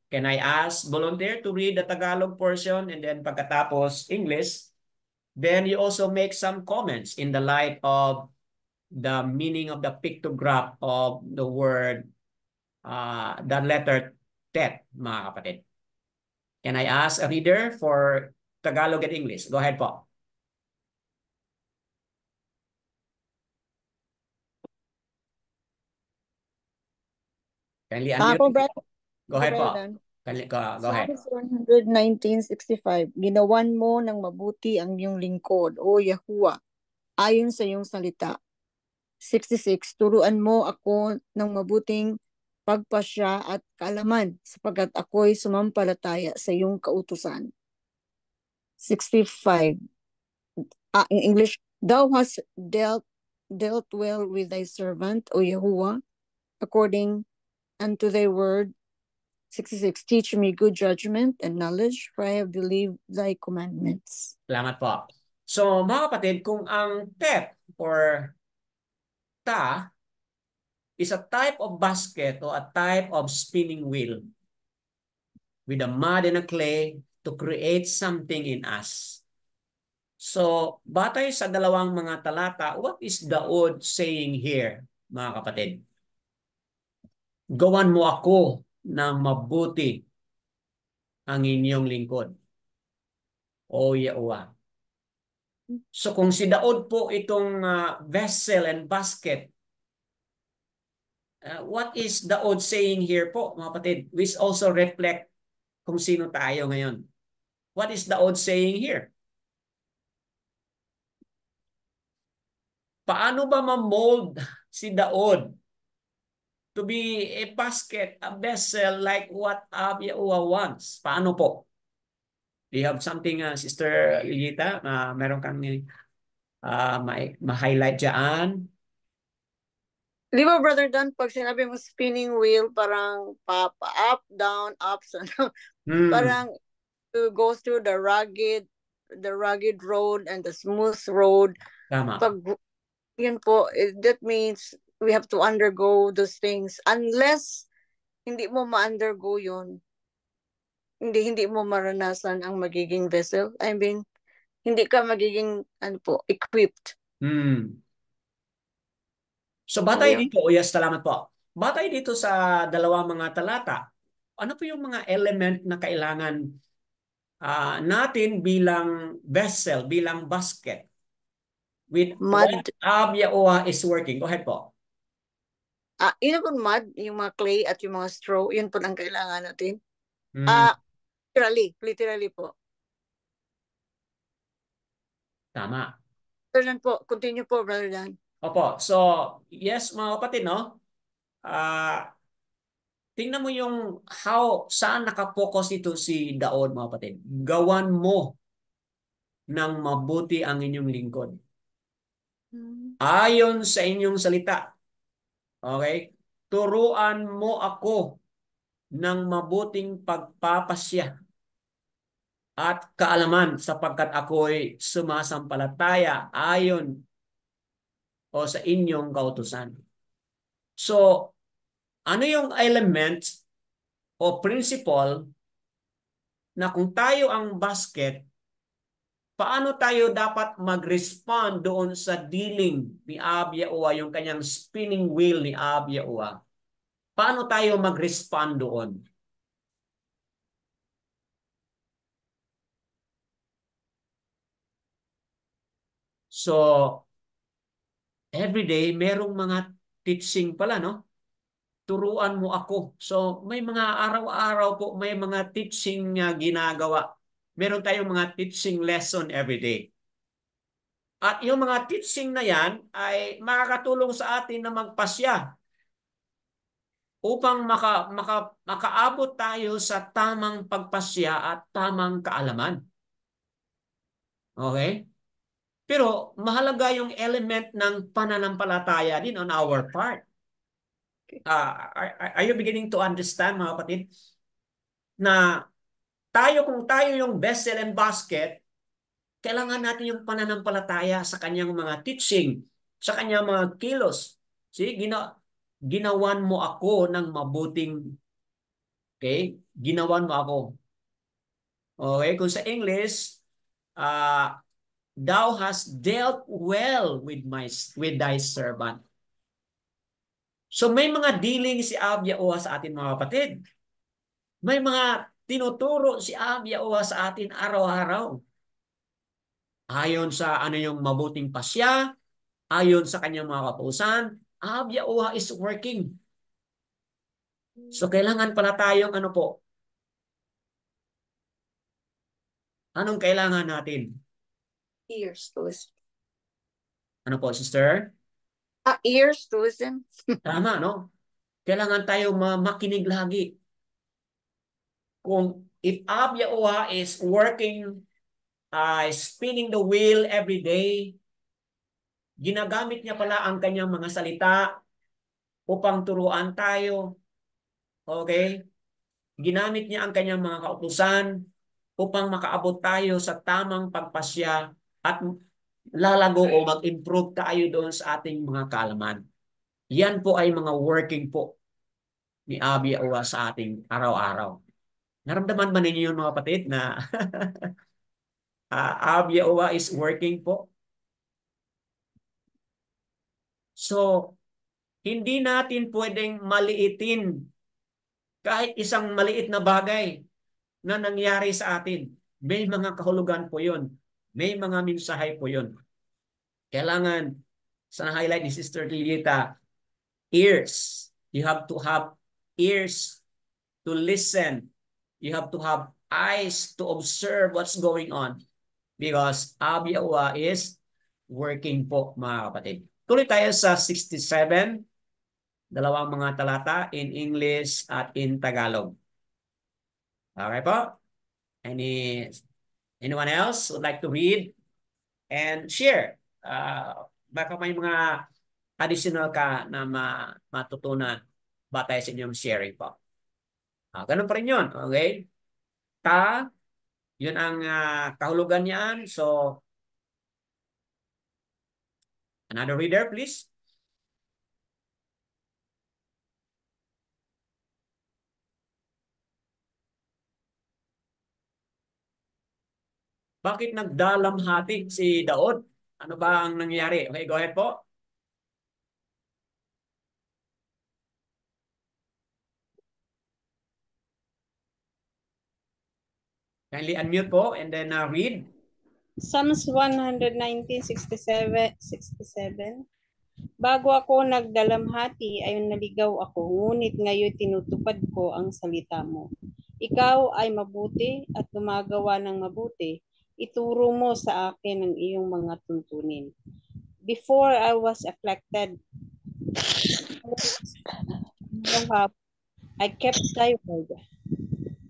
can I ask volunteer to read the Tagalog portion and then pagkatapos English? Then you also make some comments in the light of the meaning of the pictograph of the word, the letter tet, mga kapatid. Can I ask a reader for Tagalog and English? Go ahead po. Kindly unmute. Go ahead po. Go ahead. Psalms 119:65. Ginawan mo ng mabuti ang iyong lingkod, O Yahuwah, ayon sa iyong salita. 66. Turuan mo ako ng mabuting pagpasya at kaalaman, sapagkat ako'y sumampalataya sa iyong kautusan. 65. In English, Thou hast dealt well with thy servant, O Yahuwah, according unto thy word. 66. Teach me good judgment and knowledge, for I have believed thy commandments. Salamat po. So, mga kapatid, kung ang tet or ta is a type of basket or a type of spinning wheel with a mud and a clay to create something in us. So, batay sa dalawang mga talata, what is Daud saying here, mga kapatid? Gawan mo ako ng mabuti ang inyong lingkod, O Yahuwah. So kung si Daud po itong vessel and basket, what is Daud saying here po, mga kapatid? Which also reflect kung sino tayo ngayon. What is Daud saying here? Paano ba ma-mold si Daud to be a basket, a vessel like what Yahuwah wants? Paano po? Do you have something, Sister Lilita? Meron kang ma-highlight dyan? Di ba, Brother Dan, pag sinabi mo spinning wheel, parang up, down, ups, parang to go through the rugged road and the smooth road. Tama. Pag yun po, that means we have to undergo those things. Unless hindi mo ma-undergo yun, hindi mo maranasan ang magiging vessel. I mean, hindi ka magiging equipped. So batay dito, yes, salamat po. Batay dito sa dalawang mga talata, ano po yung mga element na kailangan natin bilang vessel, bilang basket with what Mud. Ab Yahuwah is working? Go ahead po. Yun po mud, yung mga clay at yung mga straw, yun po ang kailangan natin. Literally po. Tama. Brother Dan po, continue po, Brother Dan. Opo. So, yes, mga kapatid, no? Tingnan mo yung saan nakapokus ito si Daod, mga kapatid. Gawan mo ng mabuti ang inyong lingkod. Ayon sa inyong salita. Okay? Turuan mo ako ng mabuting pagpapasya at kaalaman sapagkat ako'y sumasampalataya ayon o sa inyong kautusan. So, ano yung element o principle na kung tayo ang basket, paano tayo dapat mag-respond doon sa dealing ni Ab Yahuwah, yung kanyang spinning wheel ni Ab Yahuwah? Paano tayo mag-respond doon? So, everyday, merong mga teaching pala, no? Turuan mo ako. So, may mga araw-araw po, may mga teaching ginagawa. Meron tayong mga teaching lesson everyday. At yung mga teaching na yan ay makakatulong sa atin na magpasya upang makaabot tayo sa tamang pagpasya at tamang kaalaman. Okay? Pero mahalaga yung element ng pananampalataya din on our part. Are you beginning to understand, mga kapatid? Na kung tayo yung vessel and basket, kailangan natin yung pananampalataya sa kanyang mga teaching, sa kanyang mga kilos. See, ginawan mo ako ng mabuting, okay? Ginawan mo ako. Okay, kung sa English, thou hast dealt well with thy servant. So may mga dealing si Ab Yahuwah sa atin, mga kapatid. May mga tinuturo si Ab Yahuwah sa atin araw-araw. Ayon sa yung mabuting pasya, ayon sa kanyang mga kautusan, Ab Yahuwah is working. So kailangan pala tayong Anong kailangan natin? Ears to listen. Ano po, sister? Ears to listen. Tama, no? Kailangan tayo makinig lagi. If Ab Yahuwah is working, spinning the wheel every day, ginagamit niya pala ang kanyang mga salita upang turuan tayo. Okay? Ginamit niya ang kanyang mga kautusan upang makaabot tayo sa tamang pagpasya at lalago o mag-improve tayo doon sa ating mga kaalaman. Yan po ay mga working po ni Ab Yahuwah sa ating araw-araw. Naramdaman ba ninyo yun, mga kapatid, na Ab Yahuwah is working po? So, hindi natin pwedeng maliitin kahit isang maliit na bagay na nangyari sa atin. May mga kahulugan po yun. May mga mensahe po yun. Kailangan, sa highlight ni Sister Lilita, ears. You have to have ears to listen. You have to have eyes to observe what's going on. Because Ab Yahuwah is working po, mga kapatid. Tuloy tayo sa 67, dalawang mga talata in English at in Tagalog. Okay po? Anyone else would like to read and share? Baka may mga additional ka na matutunan batay sa inyong sharing po. Ganun pa rin yun. Okay? Yun ang kahulugan niyan. So, another reader, please. Bakit nagdalamhati si Daud? Ano ba ang nangyari? Okay, go ahead po. Kindly unmute po and then read. Psalms 119:67. Bago ako nagdalamhati ay naligaw ako, ngunit ngayon tinutupad ko ang salita mo. Ikaw ay mabuti at gumagawa ng mabuti. Ituro mo sa akin ang iyong mga tuntunin. Before I was afflicted, I kept thy word.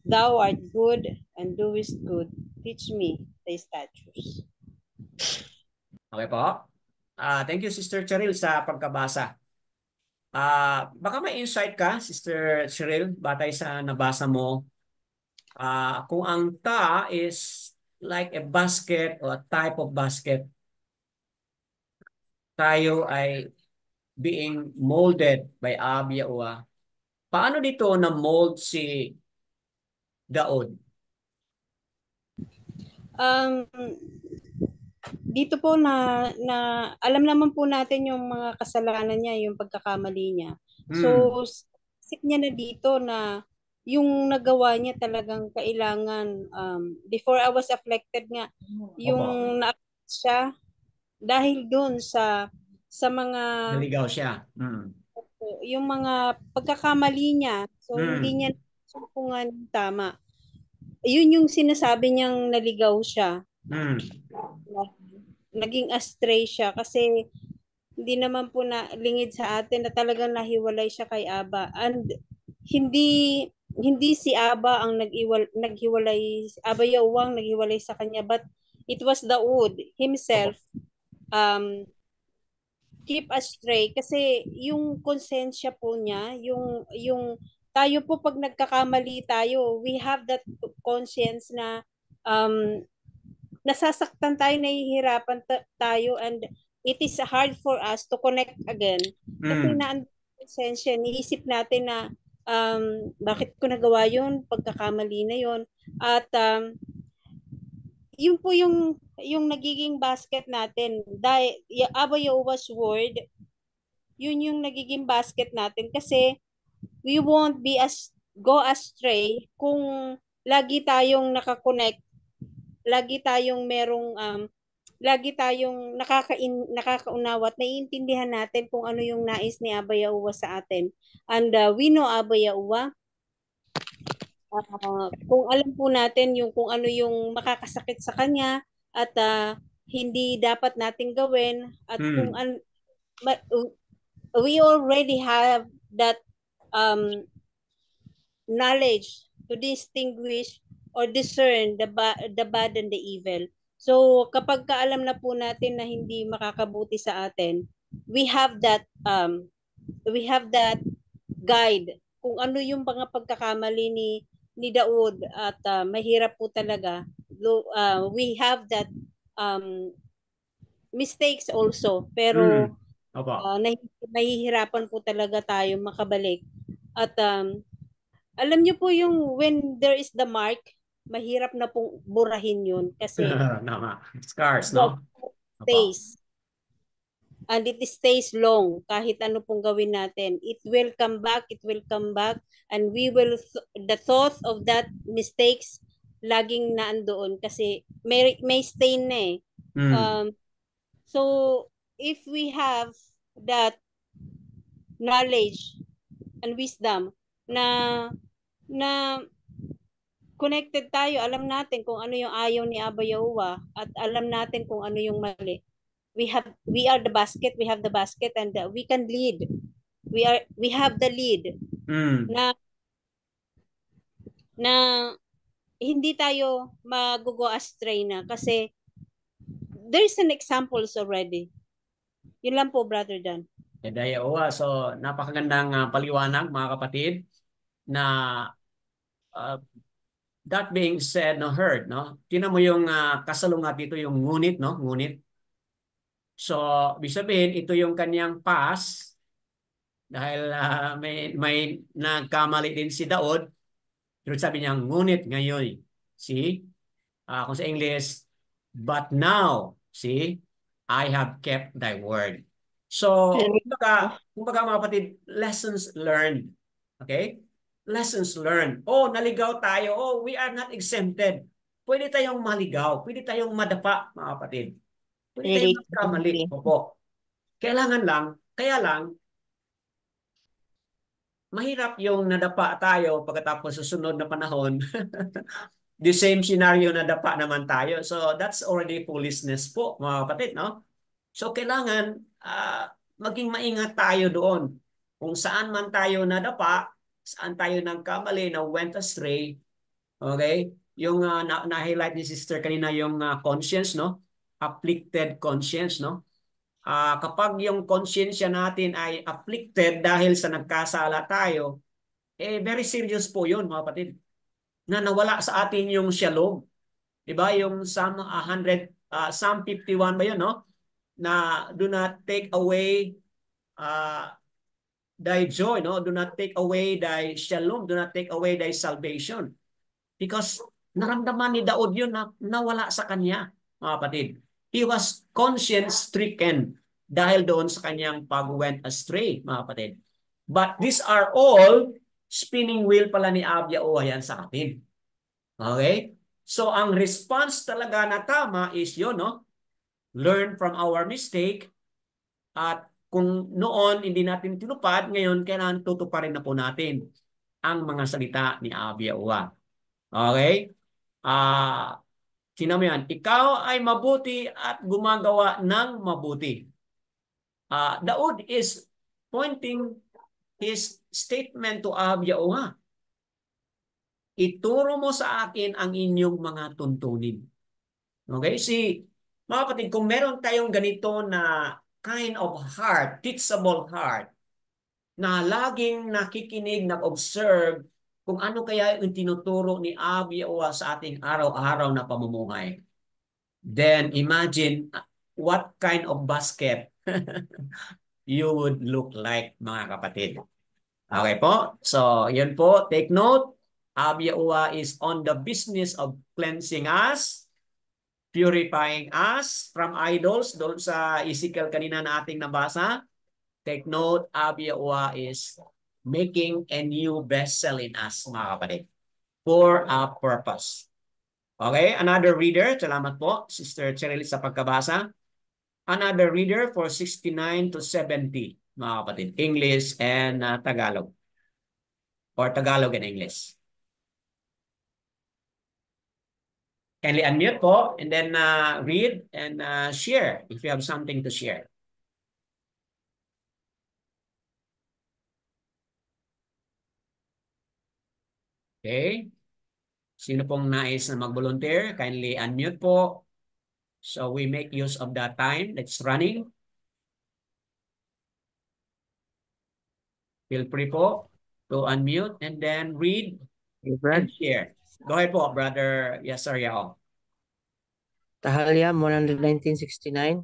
Thou art good and doest good. Teach me thy statutes. Okay po. Thank you, Sister Cheryl, sa pagkabasa. Baka may insight ka, Sister Cheryl, batay sa nabasa mo. Kung ang ta is like a basket or a type of basket, tayo ay being molded by Ab Yahuwah. Paano dito na-mold si Daud? Dito po na alam naman po natin yung mga kasalanan niya, yung pagkakamali niya. So, isip niya na dito na yung nagawa niya talagang kailangan, before I was afflicted nga, yung na-affect siya dahil doon sa mga naligaw siya. Yung mga pagkakamali niya. So, hindi niya sumpungan tama. Yun yung sinasabi niyang naligaw siya. Naging astray siya kasi hindi naman po na lingid sa atin na talagang nahiwalay siya kay Aba. And hindi si Aba ang naghiwalay, Aba Yawang naghiwalay sa kanya, but it was Daud himself keep astray kasi yung konsensya po niya, yung tayo po pag nagkakamali tayo, we have that conscience na nasasaktan tayo, nahihirapan tayo, and it is hard for us to connect again. Kasi konsensya, niisip natin na bakit ko nagawa yun, pagkakamali na yun. At yun po yung nagiging basket natin. Dahil Abba Yahuwah's word, yun yung nagiging basket natin kasi we won't be go astray kung lagi tayong nakakonect, lagi tayong merong lagi tayong nakakaunawa at naiintindihan natin kung ano yung nais ni Abba Yahuwah sa atin. And we know Abba Yahuwah, kung alam po natin yung kung ano yung makakasakit sa kanya at hindi dapat nating gawin at kung we already have that knowledge to distinguish or discern the bad and the evil. So kapag kaalam na po natin na hindi makakabuti sa atin, we have that guide kung ano yung mga pagkakamali ni Daud at mahirap po talaga. We have that mistakes also, pero nahihirapan po talaga tayo makabalik. At alam niyo po yung when there is the mark, mahirap na pong burahin yun kasi scars, no? Stays. And it stays long kahit ano pong gawin natin. It will come back, and we will, the thought of that mistakes laging naandoon kasi may stain na eh. So if we have that knowledge and wisdom na connected tayo, alam natin kung ano yung ayaw ni Abba Yahuwah at alam natin kung ano yung mali. We are the basket, we have the basket, and we can lead. We have the lead na hindi tayo magugo astray na kasi there's an examples already. Yun lang po, Brother Dan. So, napakagandang paliwanag mga kapatid na uh, that being said, no, heard, no? Tingnan mo yung kasalungat dito, yung ngunit, no? Ngunit. So, ibig sabihin, ito yung kanyang past dahil may nagkamali din si Daud. Pero sabi niya, ngunit ngayon. See? Kung sa English, but now, see, I have kept thy word. So, kumbaga mga kapatid, lessons learned. Okay? Lessons learned. Oh, naligaw tayo. Oh, we are not exempted. Pwede tayong maligaw. Pwede tayong madapa, mga kapatid. Pwede tayong magkamali. Opo. Kaya lang, mahirap yung nadapa tayo pagkatapos susunod na panahon. The same scenario na dapa naman tayo. So that's already foolishness po, mga kapatid, no? So kailangan maging maingat tayo doon. Kung saan man tayo nadapa, saan tayo nagkamali na went astray, okay? Yung na-highlight ni sister kanina yung conscience, no? Afflicted conscience, no? Kapag yung conscience natin ay afflicted dahil sa nagkasala tayo, very serious po yun, mga kapatid. Na nawala sa atin yung shalom. Diba? Yung Psalm 51 ba yun, no? Na do not take away thy joy, no? Do not take away thy shalom. Do not take away thy salvation. Because naramdaman ni Daud yun na nawala sa kanya, mga kapatid. He was conscience-stricken dahil doon sa kanyang pag-went astray, mga kapatid. But these are all spinning wheel pala ni Abyaoa yan sa atin. Okay? So, ang response talaga na tama is yun, no? Learn from our mistake. At kung noon hindi natin tinupad, ngayon kailangan tutuparin na po natin ang mga salita ni Abyaoa. Okay? Tingnan mo yan. Ikaw ay mabuti at gumagawa ng mabuti. Daud is pointing his statement to Abyaoa. Ituro mo sa akin ang inyong mga tuntunin. Okay? Mga kapatid, kung meron tayong ganito na kind of heart, teachable heart, na laging nakikinig, nag-observe kung ano kaya yung tinuturo ni Abyaoa sa ating araw-araw na pamumuhay. Then imagine what kind of basket you would look like, mga kapatid. Okay po? So, yun po. Take note. Abyaoa is on the business of cleansing us, purifying us from idols. Doon sa Ezekiel kanina na ating nabasa. Take note, Abyaoa is making a new vessel in us, mga kapatid, for a purpose. Okay, another reader. Salamat po, Sister Cheryl, sa pagkabasa. Another reader for 69 to 70, mga kapatid. English and Tagalog. Or Tagalog and English. Kindly unmute po and then read and share if you have something to share. Okay. Sino pong nais na mag-volunteer? Kindly unmute po. So we make use of that time that's running. Feel free po to unmute and then read and share. Go ahead po, brother. Yes, sir. Yao. Tahalia, 1969.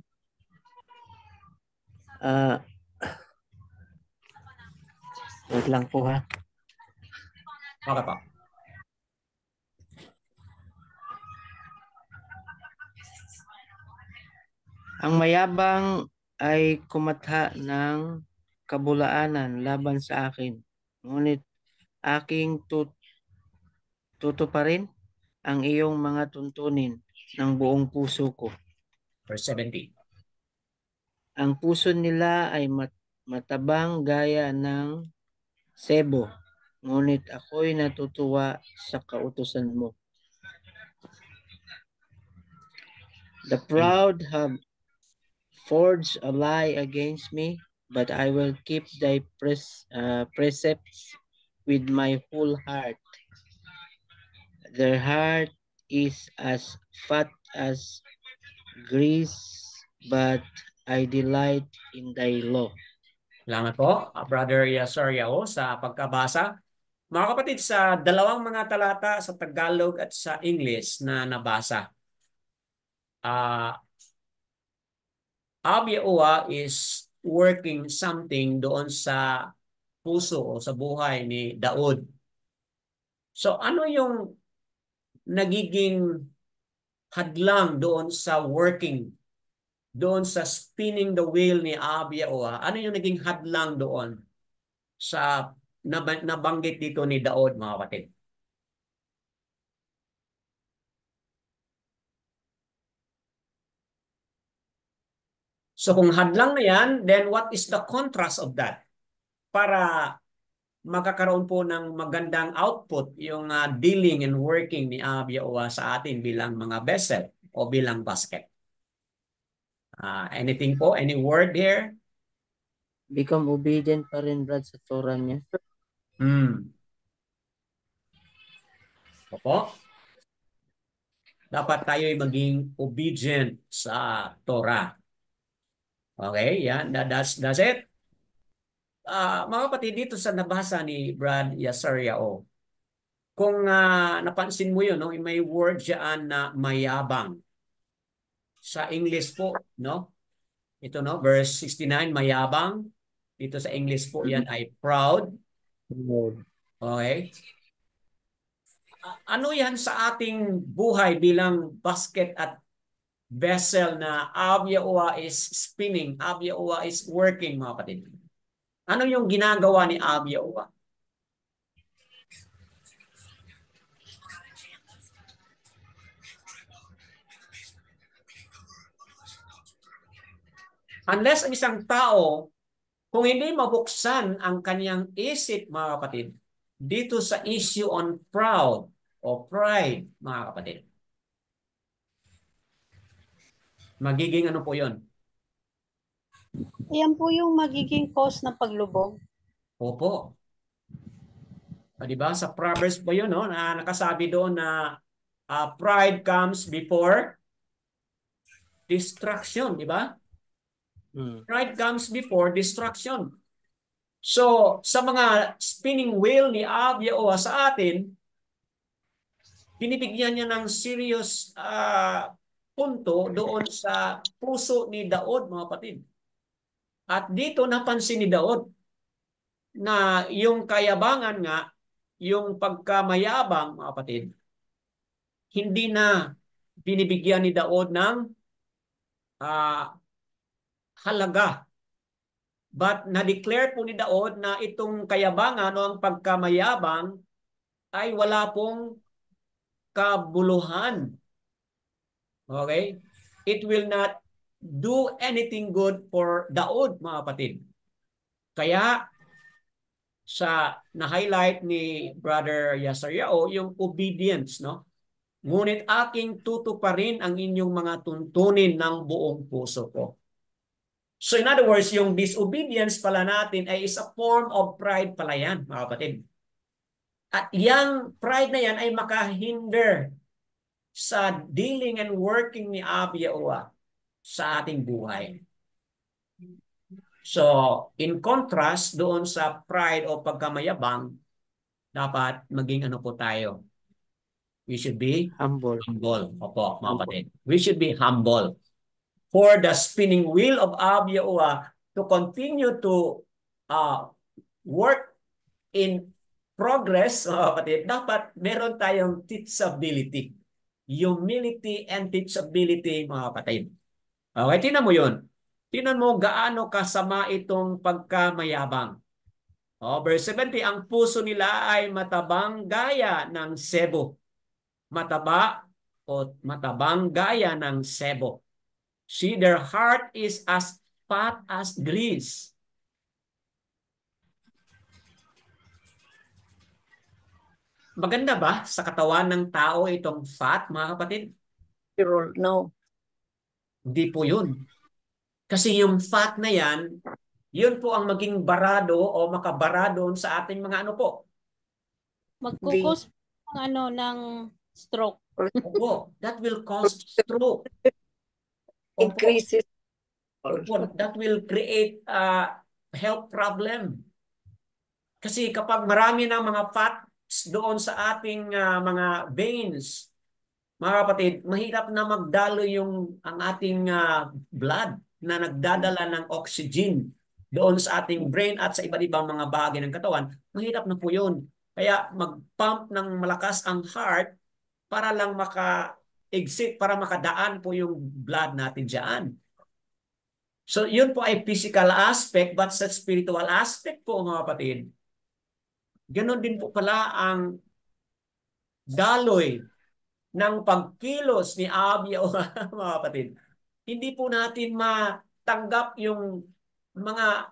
Wait lang po ha. Okay po. Ang mayabang ay kumatha ng kabulaanan laban sa akin. Ngunit aking tutuparin ang iyong mga tuntunin ng buong puso ko. Verse 70. Ang puso nila ay matabang gaya ng sebo, ngunit ako'y natutuwa sa kautusan mo. The proud have forged a lie against me, but I will keep thy precepts with my whole heart. Their heart is as fat as grease, but I delight in thy law. Salamat po, Brother Yasaryao, sa pagkabasa. Mga kapatid, sa dalawang mga talata sa Tagalog at sa English na nabasa, Ab Yahuwah is working something doon sa puso o sa buhay ni Daud. So ano yung nagiging hadlang doon sa working, doon sa spinning the wheel ni Ab Yahuwah? Ano yung naging hadlang doon sa nabanggit dito ni Daud, mga kapatid? So kung hadlang na yan, then what is the contrast of that? Para magkakaroon po ng magandang output yung dealing and working ni Ab Yahuwah sa atin bilang mga vessel o bilang basket. Anything po? Any word here? Become obedient pa rin, Brad, sa Torah niya. Opo. Dapat tayo ay maging obedient sa Torah. Okay, yan. That's it. Mga kapatid, dito sa nabasa ni Brad Yasaryao, kung napansin mo yun, no, may word dyan na mayabang. Sa English po, no? Ito, no, verse 69, mayabang. Dito sa English po, yan ay proud. Okay? Ano yan sa ating buhay bilang basket at vessel na Ab Yahuwah is spinning, Ab Yahuwah is working, mga kapatid? Ano yung ginagawa ni Ab Yahuwah? Unless ang isang tao, kung hindi mabuksan ang kanyang isip, mga kapatid, dito sa issue on proud o pride, mga kapatid, magiging ano po yun? Ayan po yung magiging cause ng paglubog. Opo. Diba? Sa Proverbs po yun, no? Na nakasabi doon na pride comes before destruction, di ba? Pride comes before destruction. So, sa mga spinning wheel ni Ab Yahuwah sa atin, binibigyan niya ng serious punto doon sa puso ni Daud, mga kapatid. At dito napansin ni Daud na yung kayabangan nga, yung pagkamayabang, mga kapatid, hindi na binibigyan ni Daud ng halaga. But na-declare po ni Daud na itong kayabangan o ang pagkamayabang ay wala pong kabuluhan. Okay? It will not do anything good for Daud, mga kapatid. Kaya sa na-highlight ni Brother Yasaryao yung obedience, no? Ngunit aking tutuparin ang inyong mga tuntunin ng buong puso ko. So in other words, yung disobedience pala natin ay is a form of pride pala yan, mga kapatid. At yung pride na yan ay makahinder sa dealing and working ni Ab Yahuwah sa ating buhay. So, in contrast doon sa pride o pagkamayabang, dapat maging ano po tayo? We should be humble. Opo, mga kapatid. We should be humble. For the spinning wheel of Ab Yahuwah to continue to work in progress, mga kapatid, dapat meron tayong teachability. Humility and teachability, mga kapatid. Okay, tinan mo yun. Tinan mo gaano kasama itong pagkamayabang. Verse 70, ang puso nila ay matabang gaya ng sebo. Mataba o matabang gaya ng sebo. See, their heart is as fat as grease. Maganda ba sa katawan ng tao itong fat, mga kapatid? No. Hindi po yun. Kasi yung fat na yan, yun po ang maging barado o makabarado sa ating mga ano po. Magkukos ng stroke. Opo, that will cause stroke. Increases. Opo, that will create health problem. Kasi kapag marami ng mga fats doon sa ating mga veins, mga kapatid, mahirap na magdalo ang ating blood na nagdadala ng oxygen doon sa ating brain at sa iba't ibang mga bahagi ng katawan. Mahirap na po yun. Kaya mag-pump ng malakas ang heart para lang maka-exit, para makadaan po yung blood natin dyan. So yun po ay physical aspect, but sa spiritual aspect po mga kapatid, ganon din po pala ang daloy ng pagkilos ni Abia o mga kapatid. Hindi po natin matanggap yung mga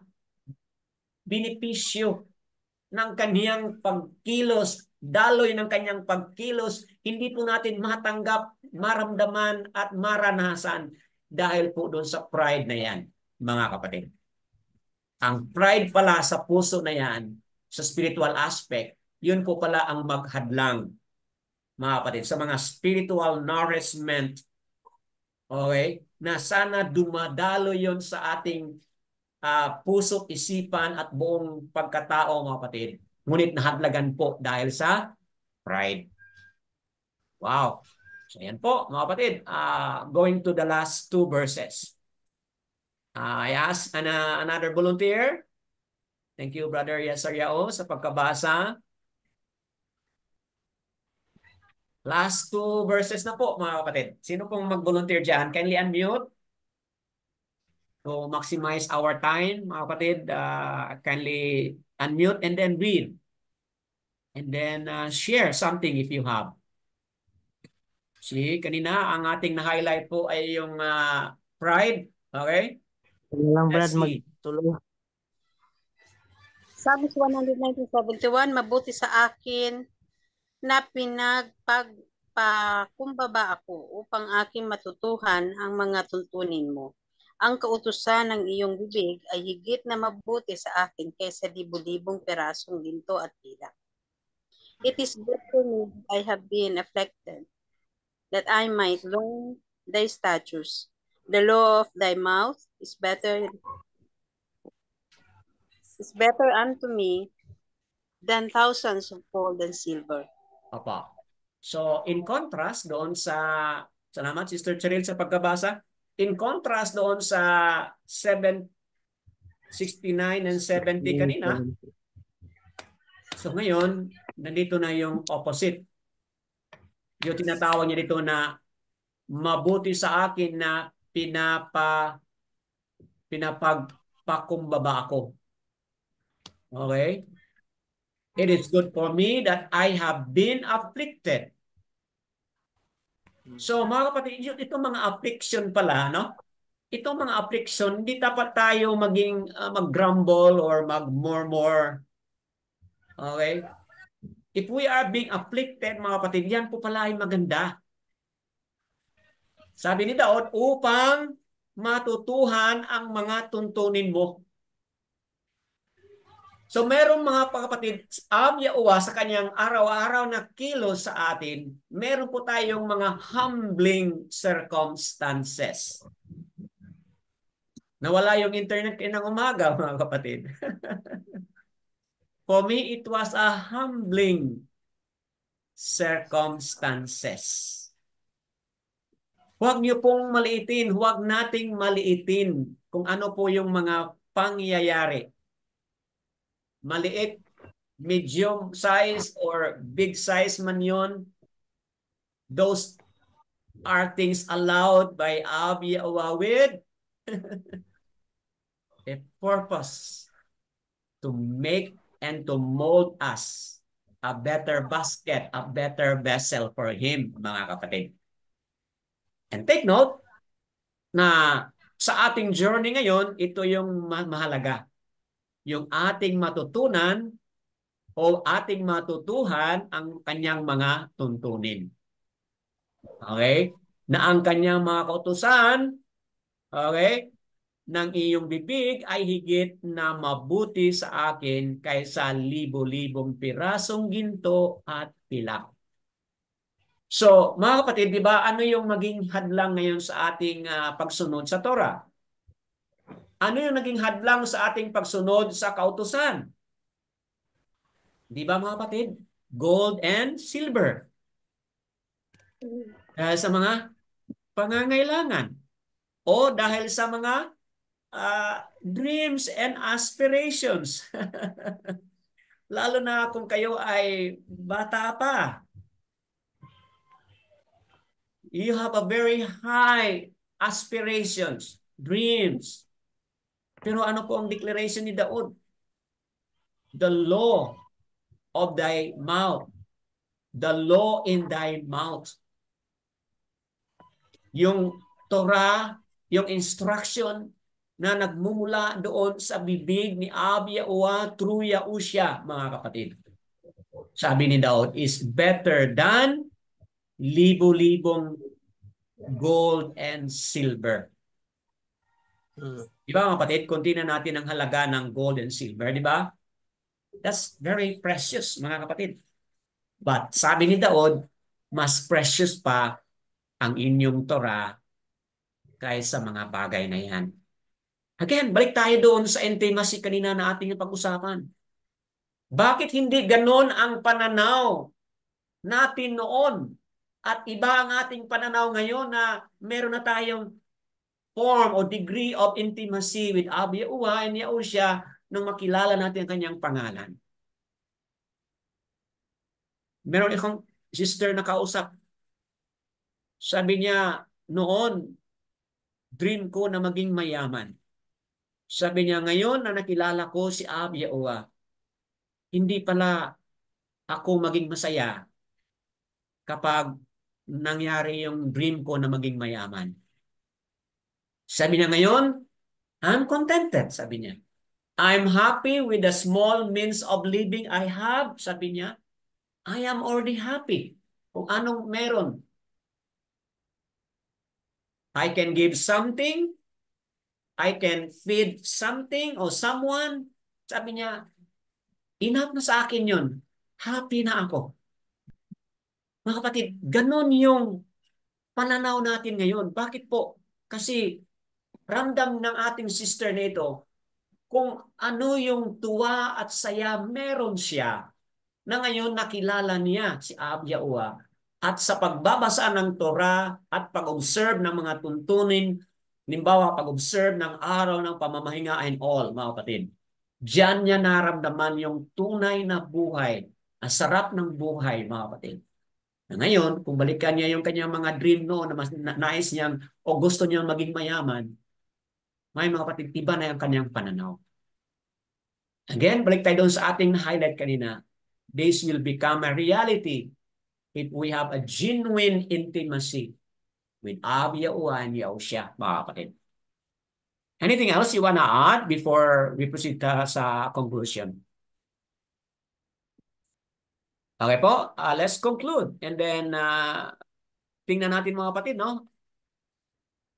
benepisyo ng kaniyang pagkilos, daloy ng kanyang pagkilos, hindi po natin matanggap, maramdaman at maranasan dahil po doon sa pride na yan, mga kapatid. Ang pride pala sa puso na yan, sa spiritual aspect, yun po pala ang maghadlang, mga kapatid, sa mga spiritual nourishment, okay, na sana dumadalo yon sa ating puso, isipan at buong pagkatao, mga kapatid. Ngunit nahadlagan po dahil sa pride. Wow. So yan po, mga kapatid. Going to the last two verses. I ask another volunteer. Thank you, Brother Yesariao, sa pagkabasa. Last two verses na po, mga kapatid. Sino pong mag-volunteer dyan? Kindly unmute. To maximize our time, mga kapatid, kindly unmute and then read. And then share something if you have. See, kanina ang ating na-highlight po ay yung pride. Okay? Lang, Let's Brad, see. magtuloy. Psalms 119:71, mabuti sa akin na pinagpagpakumbaba ako upang aking matutuhan ang mga tuntunin mo. Ang kautusan ng iyong bibig ay higit na mabuti sa akin kaysa libu-libong perasong ginto at pilak. It is good for me that I have been afflicted, that I might learn thy statutes. The law of thy mouth is better unto me than thousands of gold and silver. Opo. So, in contrast doon salamat Sister Cheryl sa pagkabasa. In contrast doon sa 769 and 70 kanina. So ngayon, nandito na yung opposite. Yung tinatawag niya dito na mabuti sa akin na pinapagpakumbaba ako. Okay? It is good for me that I have been afflicted. So mga kapatid, itong mga affliction pala, no? Itong mga affliction, hindi dapat tayo maging mag-grumble or mag-murmur. Okay? If we are being afflicted, mga kapatid, yan po pala ay maganda. Sabi ni Daud, upang matutuhan ang mga tuntunin mo. So merong mga kapatid, Yawa sa kanyang araw-araw na kilos sa atin, meron po tayong mga humbling circumstances. Nawala yung internet ng umaga, mga kapatid. For me, it was a humbling circumstances. Huwag niyo pong maliitin, huwag nating maliitin kung ano po yung mga pangyayari. Maliit, medium size, or big size man yun, those are things allowed by Yawa with a purpose to make and to mold us a better basket, a better vessel for Him, mga kapatid. And take note na sa ating journey ngayon, ito yung mahalaga. Yung ating matutunan o ating matutuhan ang kanyang mga tuntunin. Okay? Na ang kanyang mga kautusan, okay, ng iyong bibig ay higit na mabuti sa akin kaysa libo-libong pirasong ginto at pilak. So, mga kapatid, di ba, ano yung maging hadlang ngayon sa ating pagsunod sa Torah? Ano yung naging hadlang sa ating pagsunod sa kautusan? Di ba mga kapatid? Gold and silver. Dahil sa mga pangangailangan. O dahil sa mga dreams and aspirations. Lalo na kung kayo ay bata pa. You have a very high aspirations, dreams. Pero ano po ang declaration ni Daud? The law of thy mouth. The law in thy mouth. Yung Torah, yung instruction na nagmumula doon sa bibig ni Yahuwah through Yahusha, mga kapatid. Sabi ni Daud, is better than libo-libong gold and silver. Di ba mga kapatid? Kung tingnan natin ang halaga ng gold and silver, di ba? That's very precious, mga kapatid. But sabi ni Daud, mas precious pa ang inyong Torah kaysa mga bagay na yan. Again, balik tayo doon sa intimacy kanina na ating pag-usapan. Bakit hindi ganon ang pananaw natin noon at iba ang ating pananaw ngayon na meron na tayong form o degree of intimacy with Yahuwah and Yahusha nung makilala natin ang kanyang pangalan? Meron akong sister na kausap. Sabi niya, noon, dream ko na maging mayaman. Sabi niya, ngayon na nakilala ko si Yahuwah, hindi pala ako maging masaya kapag nangyari yung dream ko na maging mayaman. Sabi niya ngayon, I'm contented, sabi niya. I'm happy with the small means of living I have, sabi niya. I am already happy kung anong meron. I can give something, I can feed something or someone. Sabi niya, enough na sa akin yun. Happy na ako. Mga kapatid, ganun yung pananaw natin ngayon. Bakit po? Kasi ramdam ng ating sister na ito kung ano yung tuwa at saya meron siya na ngayon nakilala niya si Yahuwah. At sa pagbabasa ng Torah at pag-observe ng mga tuntunin, halimbawa pag-observe ng araw ng pamamahinga and all, mga kapatid, diyan niya naramdaman yung tunay na buhay, ang sarap ng buhay, mga kapatid. Na ngayon, kung balikan niya yung kanyang mga dream noon na mas nais niyang o gusto niyang maging mayaman, may mga kapatid, iba na yung kanyang pananaw. Again, balik tayo doon sa ating highlight kanina. This will become a reality if we have a genuine intimacy with Yahuwah and Yahusha, mga kapatid. Anything else you want to add before we proceed sa conclusion? Okay po, let's conclude. And then, tingnan natin mga kapatid, no?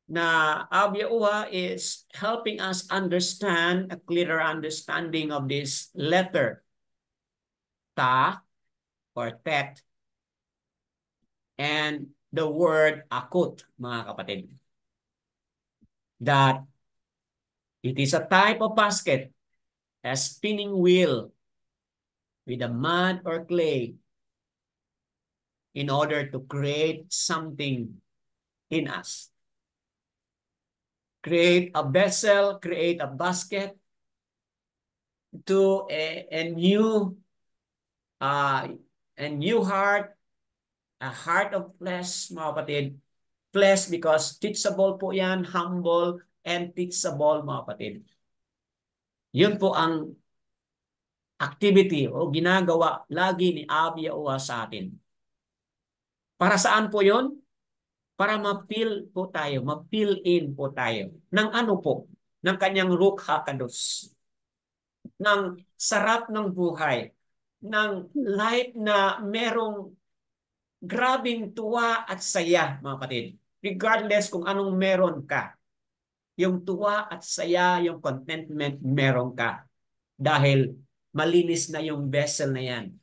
Na Yahuwah is helping us understand a clearer understanding of this letter, ta or tet, and the word akut, mga kapatid. That it is a type of basket, a spinning wheel with a mud or clay in order to create something in us. Create a vessel, create a basket to a new heart, a heart of flesh, mga kapatid. Flesh because teachable po yan, humble and teachable, mga kapatid. Yun po ang activity o ginagawa lagi ni Yahuwah sa atin. Para saan po yun? Para ma-fill po tayo, ma-fill in po tayo. Ng ano po? Ng kanyang Ruach HaKadosh. Ng sarap ng buhay. Ng life na merong grabing tuwa at saya, mga kapatid. Regardless kung anong meron ka. Yung tuwa at saya, yung contentment meron ka. Dahil malinis na yung vessel na yan.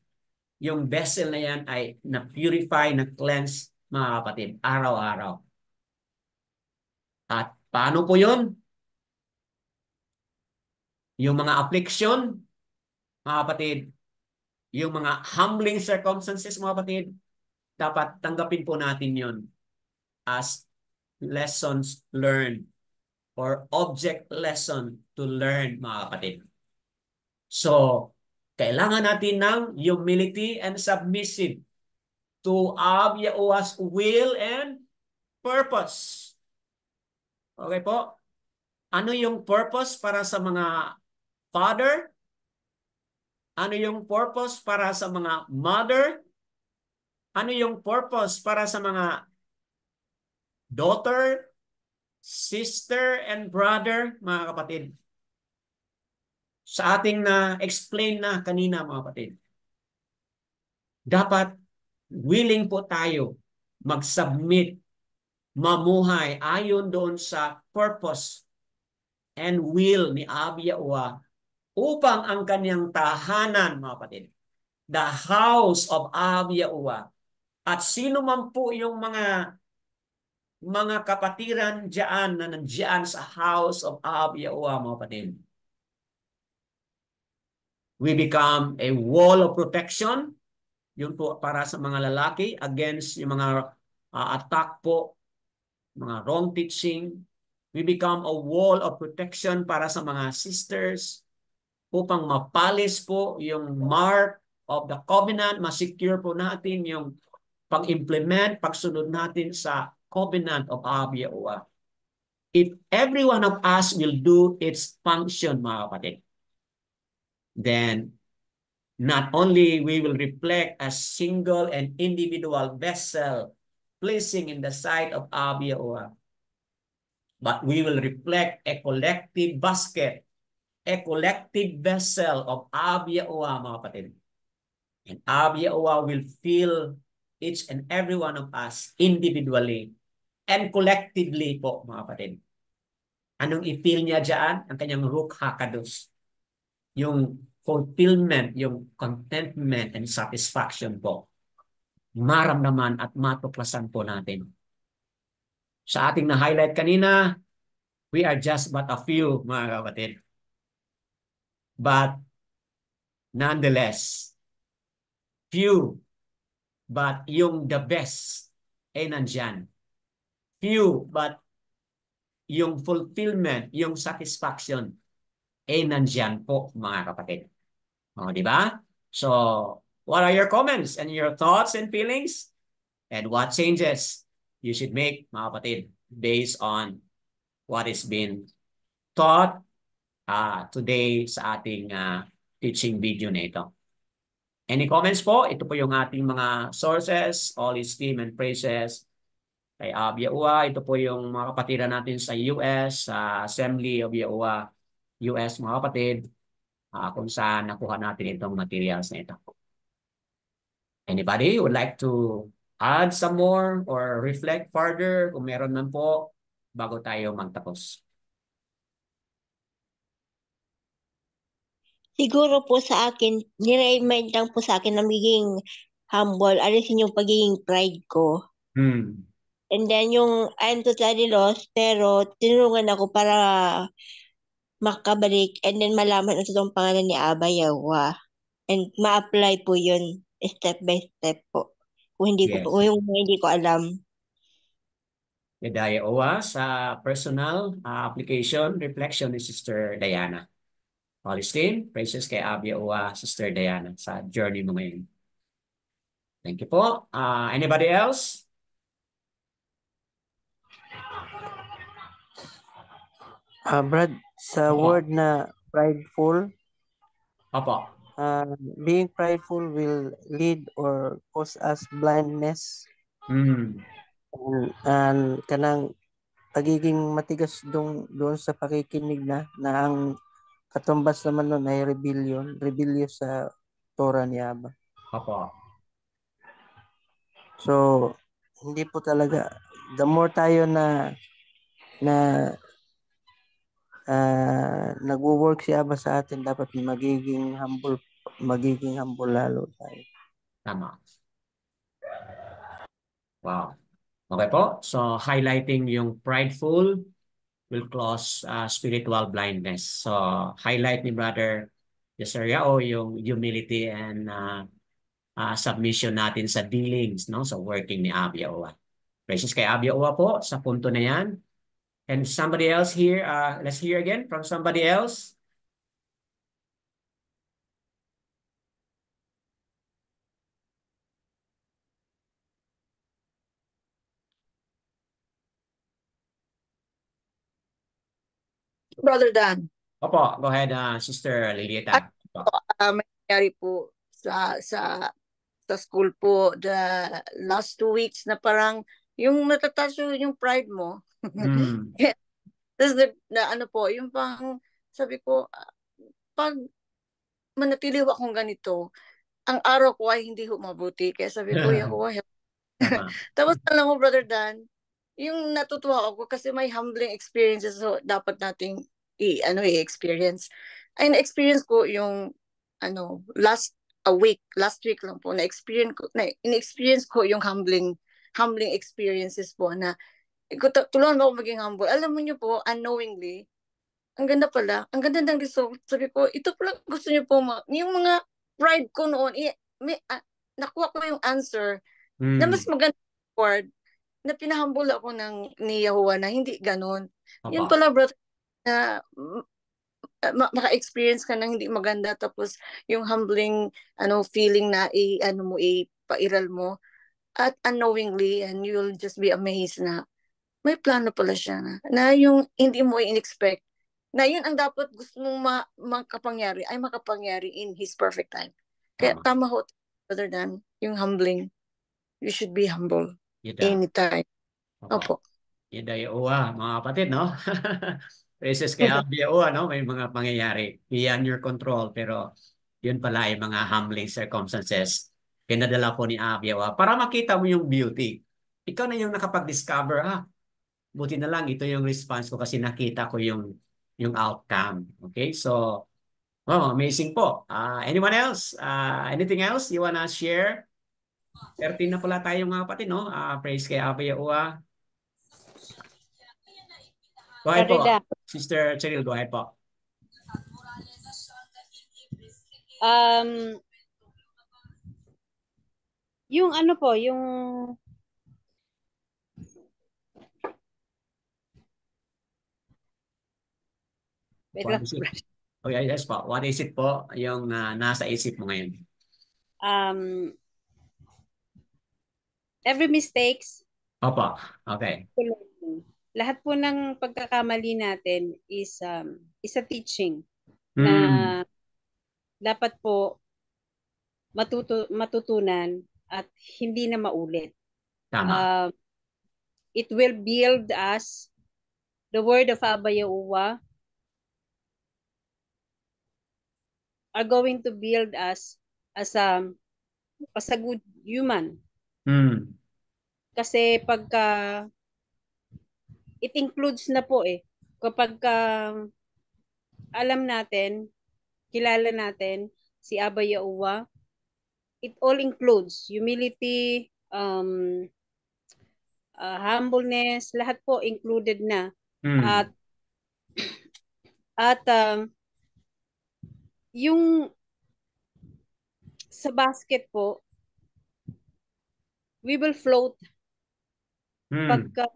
Yung vessel na yan ay na-purify, na-cleanse, mga kapatid, araw-araw. At paano po yun? Yung mga affliction, mga kapatid, yung mga humbling circumstances, mga kapatid, dapat tanggapin po natin yun as lessons learned or object lesson to learn, mga kapatid. So, kailangan natin ng humility and submissive to Yahuwah's will and purpose. Okay po? Ano yung purpose para sa mga father? Ano yung purpose para sa mga mother? Ano yung purpose para sa mga daughter, sister, and brother, mga kapatid? Sa ating na-explain na kanina, mga kapatid. Dapat willing po tayo mag-submit, mamuhay ayon doon sa purpose and will ni Yahuwah upang ang kanyang tahanan, mga kapatid, the house of Yahuwah, at sino man po yung mga kapatiran diyan na nandiyan sa house of Yahuwah, mga kapatid, we become a wall of protection. Yun po para sa mga lalaki against yung mga attack po, mga wrong teaching. We become a wall of protection para sa mga sisters upang mapalis po yung mark of the covenant, masecure po natin yung pag-implement, pagsunod natin sa covenant of Yahuwah. If every one of us will do its function, mga kapatid, then not only we will reflect a single and individual vessel pleasing in the sight of Yahuwah, but we will reflect a collective basket, a collective vessel of Yahuwah, mga kapatid. And Yahuwah will fill each and every one of us individually and collectively po, mga kapatid. Anong i-fill niya dyan? Ang kanyang Ruach HaKodesh. Yung fulfillment, yung contentment and satisfaction po. Maramdaman at matuklasan po natin. Sa ating na-highlight kanina, we are just but a few, mga kapatid. But nonetheless, few, but yung the best ay nandyan. Few, but yung fulfillment, yung satisfaction ay nandyan po, mga kapatid. O, di ba? So, what are your comments and your thoughts and feelings? And what changes you should make, mga kapatid, based on what is being taught today sa ating teaching video na ito. Any comments po? Ito po yung ating mga sources, all esteem and praises kay Yahuwah. Ito po yung mga kapatiran natin sa US, sa Assembly of Yahuwah, US, mga kapatid, kung saan nakuha natin itong materials na ito. Anybody would like to add some more or reflect further? Kung meron man po, bago tayo magtapos. Siguro po sa akin, nire-remind lang po sa akin na magiging humble, alisin yung pagiging pride ko. And then yung I'm totally lost, pero tinulungan ako para makabalik and then malaman ang totoong pangalan ni Aba Yawa. And ma-apply po yun step by step po. Kung hindi ko Yes. po, kung hindi ko alam. Medaya Owa sa personal application, reflection ni Sister Diana. All esteem, praises kay Abia Owa, Sister Diana sa journey mo ngayon. Thank you po. Anybody else? Brad, sa Opo. word na prideful, Opo. being prideful will lead or cause us blindness. And kanang pagiging matigas doon sa pakikinig na ang katumbas naman nun ay rebellious sa Torah ni Abba. Opo. So, hindi po talaga, the more tayo na nagwo-work si Abba sa atin, dapat magiging humble lalo tayo. Tama. Wow. Okay po. So, highlighting yung prideful, will cause spiritual blindness. So, highlight ni Brother Yesariao yung humility and submission natin sa dealings, no? Sa working ni Abia Owa. Praises kay Abia Owa po sa punto na yan. And somebody else here, let's hear again from somebody else. Brother Dan. Opo, go ahead, Sister Lilieta. May nangyari po sa school po the last 2 weeks na parang yung natataas yung pride mo. Tapos ano po, yung pang sabi ko, pag manatili akong ganito, ang araw ko ay hindi mabuti. Kaya sabi ko, Yahuwah, tapos alam mo, Brother Dan, yung natutuwa ako kasi may humbling experiences, so dapat nating i-experience. Ay na-experience ko yung last week lang po na-experience ko yung humbling experiences po na tulungan mo ako maging humble. Alam mo niyo po, unknowingly, ang ganda ng result. Sabi ko, ito pala gusto niyo po, yung mga pride ko noon, nakuha ko yung answer na mas maganda word na pinahumble ako ni Yahuwah na hindi ganon. Yun pala, brother, na maka-experience ka ng hindi maganda tapos yung humbling feeling na ipairal mo at unknowingly, and you'll just be amazed na may plano pala siya na yung hindi mo in-expect na yun ang dapat gusto mong makapangyari ay makapangyari in His perfect time. Kaya tama ho, other than yung humbling, you should be humble anytime. Opo. Yahuwah, mga kapatid, no? Praises kay Yahuwah, no? May mga pangyayari beyond your control, pero yun pala ay mga humbling circumstances pinadala po ni Yahuwah para makita mo yung beauty. Ikaw na yung nakapag-discover, buti na lang ito yung response ko kasi nakita ko yung outcome. Okay? So, amazing po. Anyone else? Anything else you wanna share? 13 na pala tayo mga kapatid, no? Praise kay Yahuwah. Go ahead po. Sister Cheryl, go ahead po. Yung ano po, yung Okay, yes po. What is it po yung nasa isip mo ngayon? Every mistakes. Opo, okay. Lahat po ng pagkakamali natin is a teaching na dapat po matutunan at hindi na maulit. Tama. It will build us. The word of Abba Yahuwah are going to build us as a good human. Kasi pagka it includes na po kapag alam natin, kilala natin si Abba Yahuwah, it all includes humility, humbleness, lahat po included na. At yung sa basket po, we will float pagka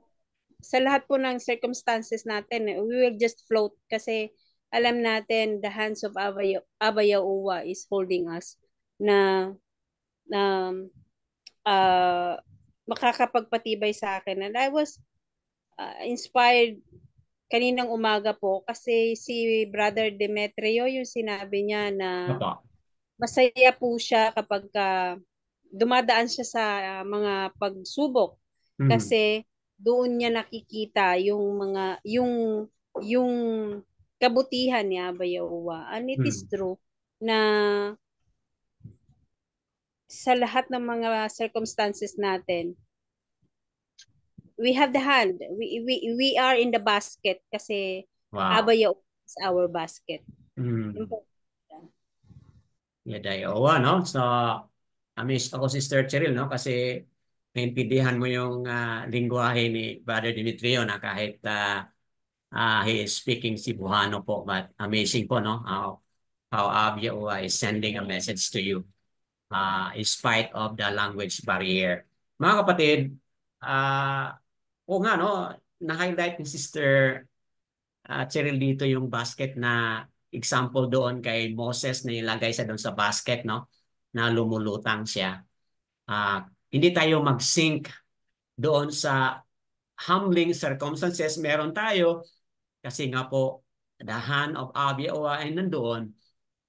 sa lahat po ng circumstances natin, we will just float kasi alam natin the hands of Abba Yahuwah is holding us na makakapagpatibay sa akin. And I was inspired kaninang umaga po kasi si Brother Demetrio, yung sinabi niya na masaya po siya kapag dumadaan siya sa mga pagsubok kasi doon niya nakikita yung kabutihan ni Abba Yahuwah. And it is true na sa lahat ng mga circumstances natin, we have the hand. We are in the basket kasi Abba Yahuwah is our basket. Yahuwah, no? So, amazed ako, Sister Cheryl, no? Kasi naintindihan mo yung lingwahe ni Brother Demetrio na kahit He is speaking Cebuano po, but amazing po, no? How Abia Ua is sending a message to you in spite of the language barrier. Mga kapatid, nga, no? Na-highlight ni Sister Cheryl dito yung basket na example doon kay Moses na ilagay siya doon sa basket, no? Na lumulutang siya. Hindi tayo mag-sink doon sa humbling circumstances. Meron tayo kasi nga po the hand of Abia Ua ay nandoon.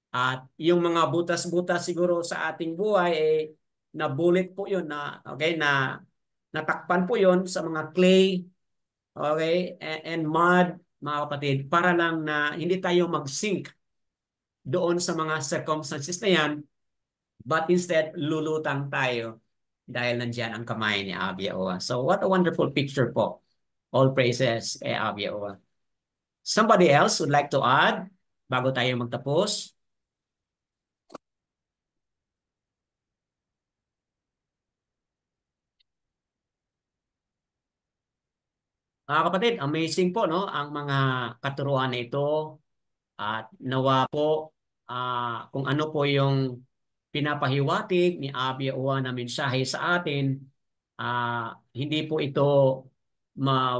At yung mga butas-butas siguro sa ating buhay nabulit po yun na natakpan po yun sa mga clay, okay, and mud, mga kapatid, para lang na hindi tayo mag-sink doon sa mga circumstances na yan, but instead lulutang tayo dahil nandiyan ang kamay ni Abia Ua. So what a wonderful picture po. All praises kay Abia Ua. Somebody else would like to add bago tayo magtapos? Mga kapatid, amazing po, no? Ang mga katuruan na ito at nawa po kung ano po yung pinapahiwatig ni Abia Ua na mensahe sa atin. Hindi po ito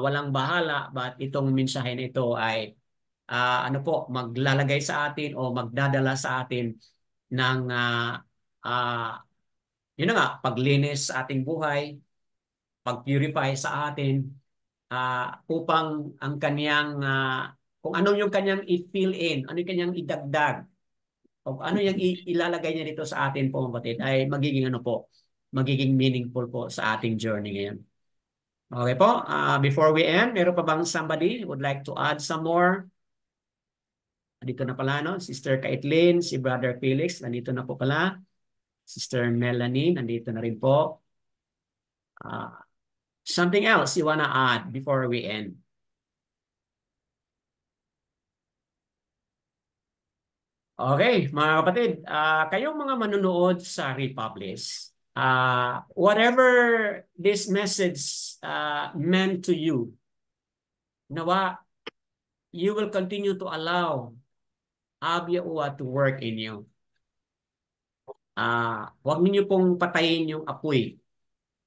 walang bahala, but itong mensahe na ito ay maglalagay sa atin o magdadala sa atin ng yun na nga, paglinis sa ating buhay, pag-purify sa atin upang ang kanyang kung ano yung kanyang i-fill in, ano yung kanyang idagdag, o ano yung ilalagay niya dito sa atin po, kapatid, ay magiging magiging meaningful po sa ating journey ngayon. Okay po, before we end, meron pa bang somebody would like to add some more? Dito na pala, no? Sister Kaitlyn, si Brother Felix, nandito na po pala. Sister Melanie, nandito na rin po. Something else you wanna add before we end? Okay, mga kapatid, kayong mga manunood sa Republish, whatever this message meant to you, nawa, you will continue to allow Abia Ua to work in you. Huwag niyo pong patayin yung apoy.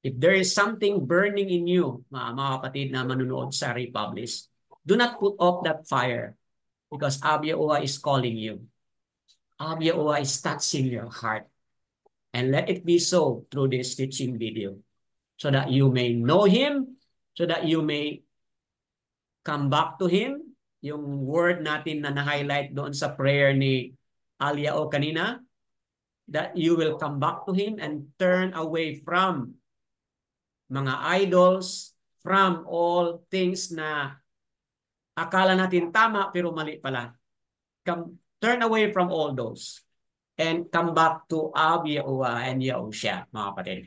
If there is something burning in you, mga kapatid na manunood sa Republish, do not put off that fire because Abia Ua is calling you. Abia Ua is touching your heart. And let it be so through this teaching video so that you may know Him, so that you may come back to Him. Yung word natin na na-highlight doon sa prayer ni Aliao kanina, that you will come back to Him and turn away from mga idols, from all things na akala natin tama pero mali pala. Turn away from all those and come back to Abia Ua and Yahushua, mga kapatid.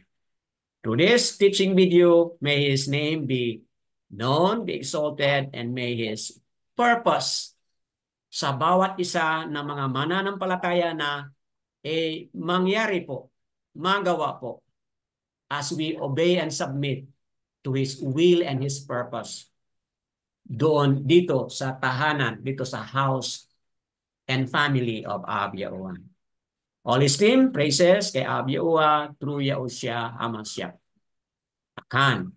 Through this teaching video, may His name be known, be exalted, and may His purpose sa bawat isa ng mga mananampalataya na mangyari po, magawa po, as we obey and submit to His will and His purpose dito sa tahanan, dito sa house and family of Abia Ua. All esteem, praises kay Abia Ua through Yahushua HaMashiach. Akan.